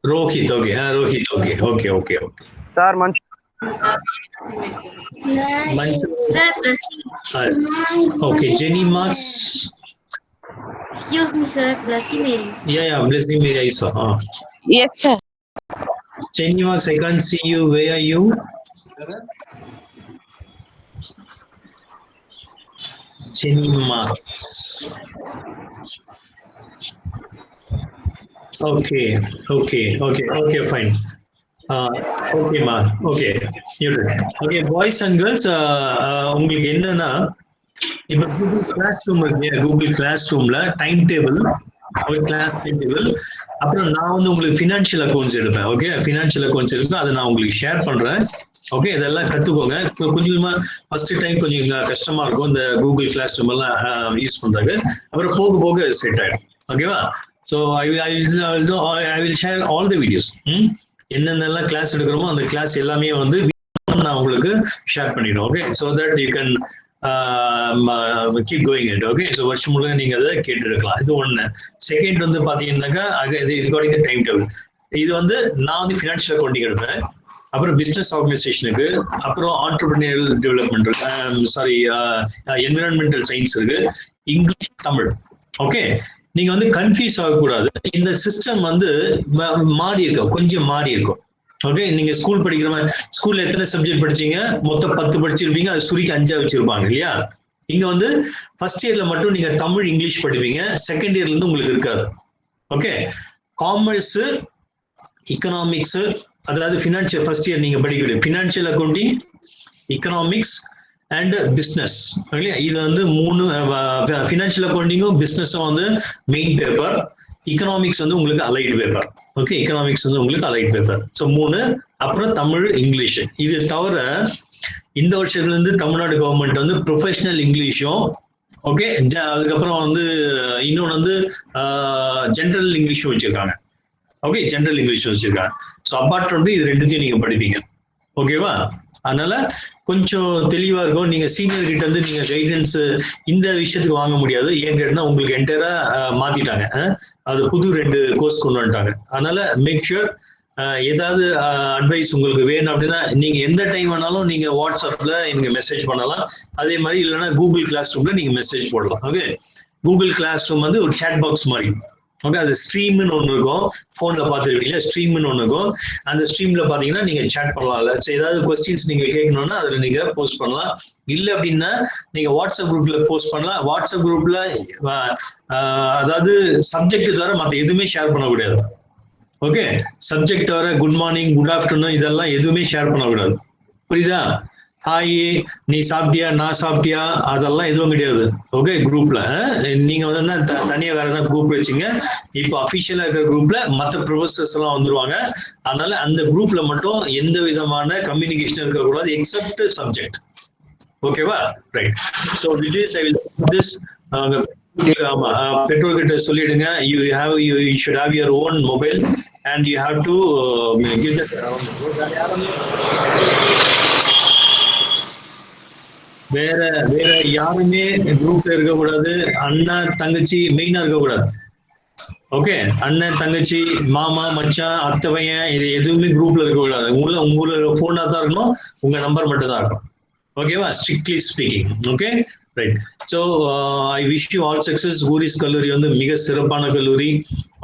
Rohit. Okay Rohit. Okay okay okay okay. Sir Manju. Sir, Okay, Jenny Marks. excuse me, sir. Blessing Mary. Yeah, Blessing Mary, I saw. Yes sir. Jenny Marks, I can't see you. Where are you? Jenny Marks. Okay, fine. Okay, ma. Okay, muted. Okay, boys and girls, உங்களுக்கு என்னன்னா இப்ப Google classroom இருக்கு. Google class ரூம்ல time table, class time table, அப்புறம் நான் வந்து உங்களுக்கு financial accounts எடுப்பேன். ஓகே, ஃபினான்ஷியல் அக்கௌண்ட்ஸ் எடுப்பேன். அதை நான் உங்களுக்கு ஷேர் பண்றேன். ஓகே, இதெல்லாம் கத்துக்கோங்க. கொஞ்சமா ஃபர்ஸ்ட் டைம் கொஞ்சம் கஷ்டமா இருக்கும் இந்த கூகுள் கிளாஸ் ரூம் எல்லாம் யூஸ் பண்றாங்க. அப்புறம் போக போக செட் ஆயிடும். ஓகேவா? So I will share all the videos. என்னென்னலாம் கிளாஸ் எடுக்கிறோமோ அந்த கிளாஸ் எல்லாமே வந்து நான் உங்களுக்கு ஷேர் பண்ணிடுவேன். Okay, so that you can keep going it. Okay, so வருஷம் முழுக்க நீங்க அதை கேட்டு இருக்கலாம். இது ஒண்ணு. செகண்ட் வந்து பாத்தீங்கன்னாக்கா ரிகார்டிங் டைம் டேபிள். இது வந்து நான் வந்து ஃபினான்ஷியல் அக்கௌண்டிங் எடுப்பேன். அப்புறம் பிசினஸ் ஆர்கனைசேஷனுக்கு, அப்புறம் ஆண்டர்பிரினியரல் டெவலப்மெண்ட், என்விரான்மெண்டல் சயின்ஸ் இருக்கு, இங்கிலீஷ், தமிழ். ஓகே, நீங்க வந்து கன்ஃபியூஸ் ஆகக்கூடாது. இந்த சிஸ்டம் வந்து மாறி இருக்கும், கொஞ்சம் மாறி இருக்கும். ஓகே, நீங்க ஸ்கூல் படிக்கிற மாதிரி ஸ்கூல்ல எத்தனை சப்ஜெக்ட் படிச்சீங்க? மொத்தம் 10 படிச்சிருப்பீங்க. அது சுருக்கி 5 வச்சிருப்பாங்க இல்லையா? இங்க வந்து ஃபர்ஸ்ட் இயர்ல மட்டும் நீங்க தமிழ், இங்கிலீஷ் படிப்பீங்க. செகண்ட் இயர்ல இருந்து உங்களுக்கு இருக்காது. ஓகே, காமர்ஸ், எக்கனாமிக்ஸ், அதாவது ஃபினான்ஷியல் ஃபர்ஸ்ட் இயர் நீங்க படிக்கக்கூடிய financial accounting, economics and business. இது வந்து 3. ஃபினான்ஷியல் அக்கௌண்டிங்கும் பிஸ்னஸும் வந்து மெயின் பேப்பர். எக்கனாமிக்ஸ் வந்து உங்களுக்கு அலைட் பேப்பர். ஓகே, எக்கனாமிக்ஸ் வந்து உங்களுக்கு அலைட் பேப்பர். ஸோ 3. அப்புறம் தமிழ், இங்கிலீஷ். இது தவிர இந்த வருஷத்துல இருந்து தமிழ்நாடு கவர்மெண்ட் வந்து ப்ரொஃபஷனல் இங்கிலீஷும், ஓகே, அதுக்கப்புறம் வந்து இன்னொன்று வந்து ஜென்ரல் இங்கிலீஷும் வச்சிருக்காங்க. ஓகே, ஜென்ரல் இங்கிலீஷ் வச்சிருக்காங்க. ஸோ அப்பார்ட் ஃப்ரம் இது ரெண்டுத்தையும் நீங்க படிப்பீங்க. ஓகேவா? அதனால கொஞ்சம் தெளிவா இருக்கும். நீங்க சீனியர் கிட்ட வந்து நீங்க கைடன்ஸ் இந்த விஷயத்துக்கு வாங்க முடியாது. ஏன்னு கேட்டா உங்களுக்கு என்டையரா மாத்திட்டாங்க. அது புது 2 கோர்ஸ் கொண்டு வந்துட்டாங்க. அதனால மேக் ஷூர் ஏதாவது அட்வைஸ் உங்களுக்கு வேணும் அப்படின்னா நீங்க எந்த டைம் வேணாலும் நீங்க வாட்ஸ்அப்ல எனக்கு மெசேஜ் பண்ணலாம். அதே மாதிரி இல்லைன்னா கூகுள் கிளாஸ் ரூம்ல நீங்க மெசேஜ் போடலாம். ஓகே, கூகுள் கிளாஸ் ரூம் வந்து ஒரு சேட் பாக்ஸ் மாதிரி. ஓகே, அது ஸ்ட்ரீம்னு ஒன்று இருக்கும். ஃபோன்ல பார்த்துருக்கீங்க, ஸ்ட்ரீம்னு ஒன்று இருக்கும். அந்த ஸ்ட்ரீம்ல பாத்தீங்கன்னா நீங்க சேட் பண்ணலாம்ல. ஏதாவது கொஸ்டின்ஸ் நீங்க கேட்கணும்னா அதுல நீங்க போஸ்ட் பண்ணலாம். இல்லை அப்படின்னா நீங்க வாட்ஸ்அப் குரூப்ல போஸ்ட் பண்ணலாம். வாட்ஸ்அப் குரூப்ல அதாவது சப்ஜெக்ட் தவிர மற்ற எதுவுமே ஷேர் பண்ணக்கூடாது. ஓகே, சப்ஜெக்ட் தவிர குட் மார்னிங், குட் ஆஃப்டர்நூன் இதெல்லாம் எதுவுமே ஷேர் பண்ணக்கூடாது. புரியுதா? ஹாய், நீ சாப்பிட்டியா, நான் சாப்பிட்டியா, அதெல்லாம் எதுவும் கிடையாது. ஓகே, குரூப்ல நீங்க வந்து தனியா வேற என்ன குரூப் வச்சுங்க. இப்போ அபிஷியலா இருக்கிற குரூப்ல மற்ற ப்ரொஃபசர்ஸ் எல்லாம் வந்துருவாங்க. அதனால அந்த குரூப்ல மட்டும் எந்த விதமான கம்யூனிகேஷன் இருக்கக்கூடாது எக்ஸப்ட் சப்ஜெக்ட். ஓகேவா? Right. So this I will this பெற்றோர்கிட்ட சொல்லிடுங்க. You should have your own mobile and you have to give that. வேற யாருமே குரூப்ல இருக்கக்கூடாது. அண்ணன், தங்கச்சி மெயினா இருக்கக்கூடாது. ஓகே, அண்ணன், தங்கச்சி, மாமா, மச்சான், அத்தை பையன் இது எதுவுமே குரூப்ல இருக்கக்கூடாது. உங்களோட போனா தான் இருக்கணும், உங்க நம்பர் மட்டும் தான் இருக்கும். ஓகேவா? Strictly speaking. Okay, right. So I wish you all success. Voorhees கல்லூரி வந்து மிக சிறப்பான கல்லூரி.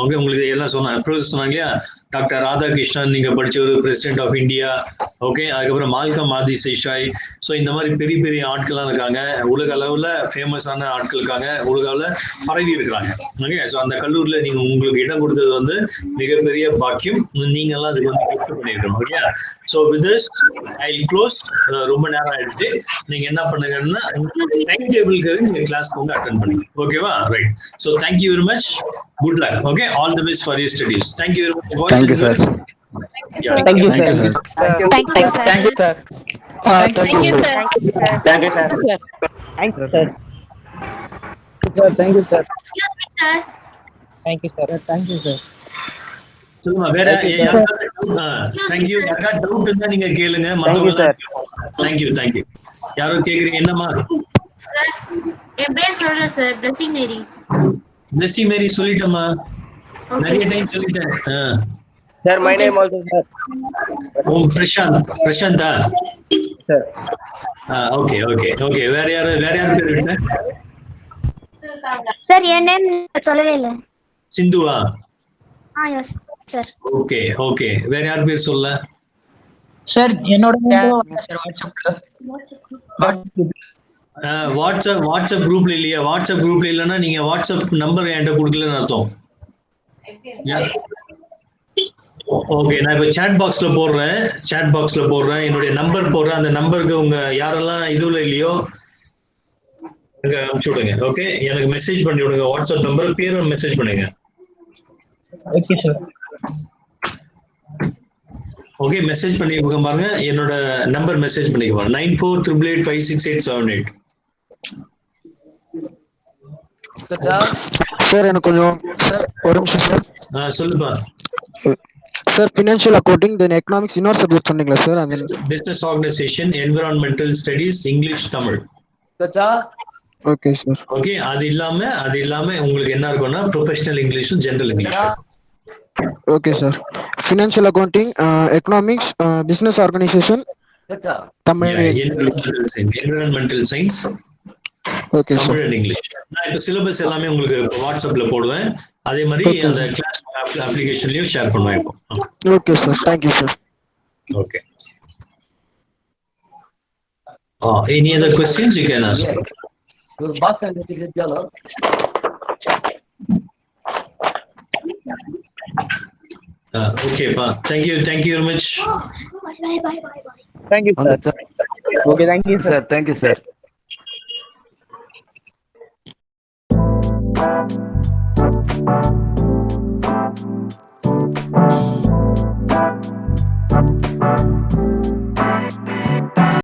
ஓகே, உங்களுக்கு எல்லாம் சொன்னாங்க இல்லையா? டாக்டர் ராதாகிருஷ்ணன் நீங்க படிச்சவர், பிரசிடென்ட் ஆஃப் இந்தியா. ஓகே, அதுக்கப்புறம் மால்கம் ஆதி சேஷாய். ஸோ இந்த மாதிரி பெரிய பெரிய ஆட்கள்லாம் இருக்காங்க. உலக அளவுல ஃபேமஸான ஆட்கள் இருக்காங்க. உலக அளவுல பரவி இருக்கிறாங்க. ஓகே, ஸோ அந்த கல்லூரியில நீங்க உங்களுக்கு இடம் கொடுத்தது வந்து மிகப்பெரிய பாக்கியம். நீங்க எல்லாம் அதுக்கு வந்து கிஃப்ட் பண்ணிருக்கணும். Okay, so with this I will close. ரொம்ப நேரம் ஆயிடுச்சு. நீங்க என்ன பண்ணுங்கன்னா டைம் டேபிளுக்கு நீங்க கிளாஸ்க்கு வந்து அட்டென்ட் பண்ணுங்க. ஓகேவா? Right. So thank you very much. Good luck. Okay, all the best for your studies. Thank you very much. Thank you, sir. Thank you, sir. Thank you, sir. Thank you, sir. Thank you, sir. Thank you, sir. Thank you, sir. Thank you, sir. Excuse me, sir. Thank you, sir. Thank you, sir. சொல்லுங்க. வேற thank you. யாரா doubt இருந்தா நீங்க கேளுங்க. Thank you, sir. Thank you. யாரோ கேக்குறீங்க? என்னமா? Sir, என் பேர் சொல்றேன் sir. Blessing Mary. Blessing Mary சொல்லிட்டமா? நிறைய டைம் சொல்லிட்டேன். Sir, my name also, sir. பிரசாந்தா? Sir. Okay okay okay. வேற யாரு பேர் விட்ட? சார் என் நேம் சொல்லவே இல்லை. சிந்துவா? Yes sir. Okay okay. வேற யார் பேர் சொல்ல? Sir, என்னோட வாட்ஸ்அப் குரூப்ல இல்லையா? வாட்ஸ்அப் குரூப்ல இல்லைன்னா நீங்க வாட்ஸ்அப் நம்பர் என்கிட்ட கொடுக்கலன்னு அர்த்தம். ஓகே, நான் இப்போ சாட் பாக்ஸ்ல போடுறேன், என்னுடைய நம்பர் போடுறேன். அந்த நம்பருக்கு உங்க யாரெல்லாம் இதுல இல்லையோ அனுப்பிச்சு விடுங்க. ஓகே, எனக்கு மெசேஜ் பண்ணி விடுங்க. வாட்ஸ்அப் நம்பர் பேர் மெசேஜ் பண்ணுங்க. Okay sir. ஓகே, மெசேஜ் பண்ணி பாருங்க. என்னோட நம்பர் மெசேஜ் பண்ணிக்குவாங்க. 9488856878. சார் எனக்கு கொஞ்சம் சார் ஒரு நிமிஷம் சார். சொல்லுப்பா சார். ஃபினான்ஷியல் அக்கவுண்டிங் தென் எக்கனாமிக்ஸ் இன்னொரு சப்ஜெக்ட் சொன்னீங்களா சார்? அந்த business organisation, environmental studies, English, Tamil. Okay sir. Okay, அது இல்லாம உங்களுக்கு என்ன இருக்கும்னா ப்ரொஃபஷனல் இங்கிலீஷும் general English. Okay sir. Financial accounting, economics, business organisation, Tamil, environmental science. Okay sir. Tamil and English. நான் இப்போ சிலபஸ் எல்லாமே உங்களுக்கு வாட்ஸ்அப்ல போடுவேன். அதே மாதிரி அந்த கிளாஸ் அப்ளிகேஷன்லயும் ஷேர் பண்ணுவேன் இப்போ. Okay sir. Thank you sir. Okay. Any other questions you can ask? Okay, pa. Thank you very much. Bye. Thank you, sir. Okay, thank you, sir. Thank you, sir.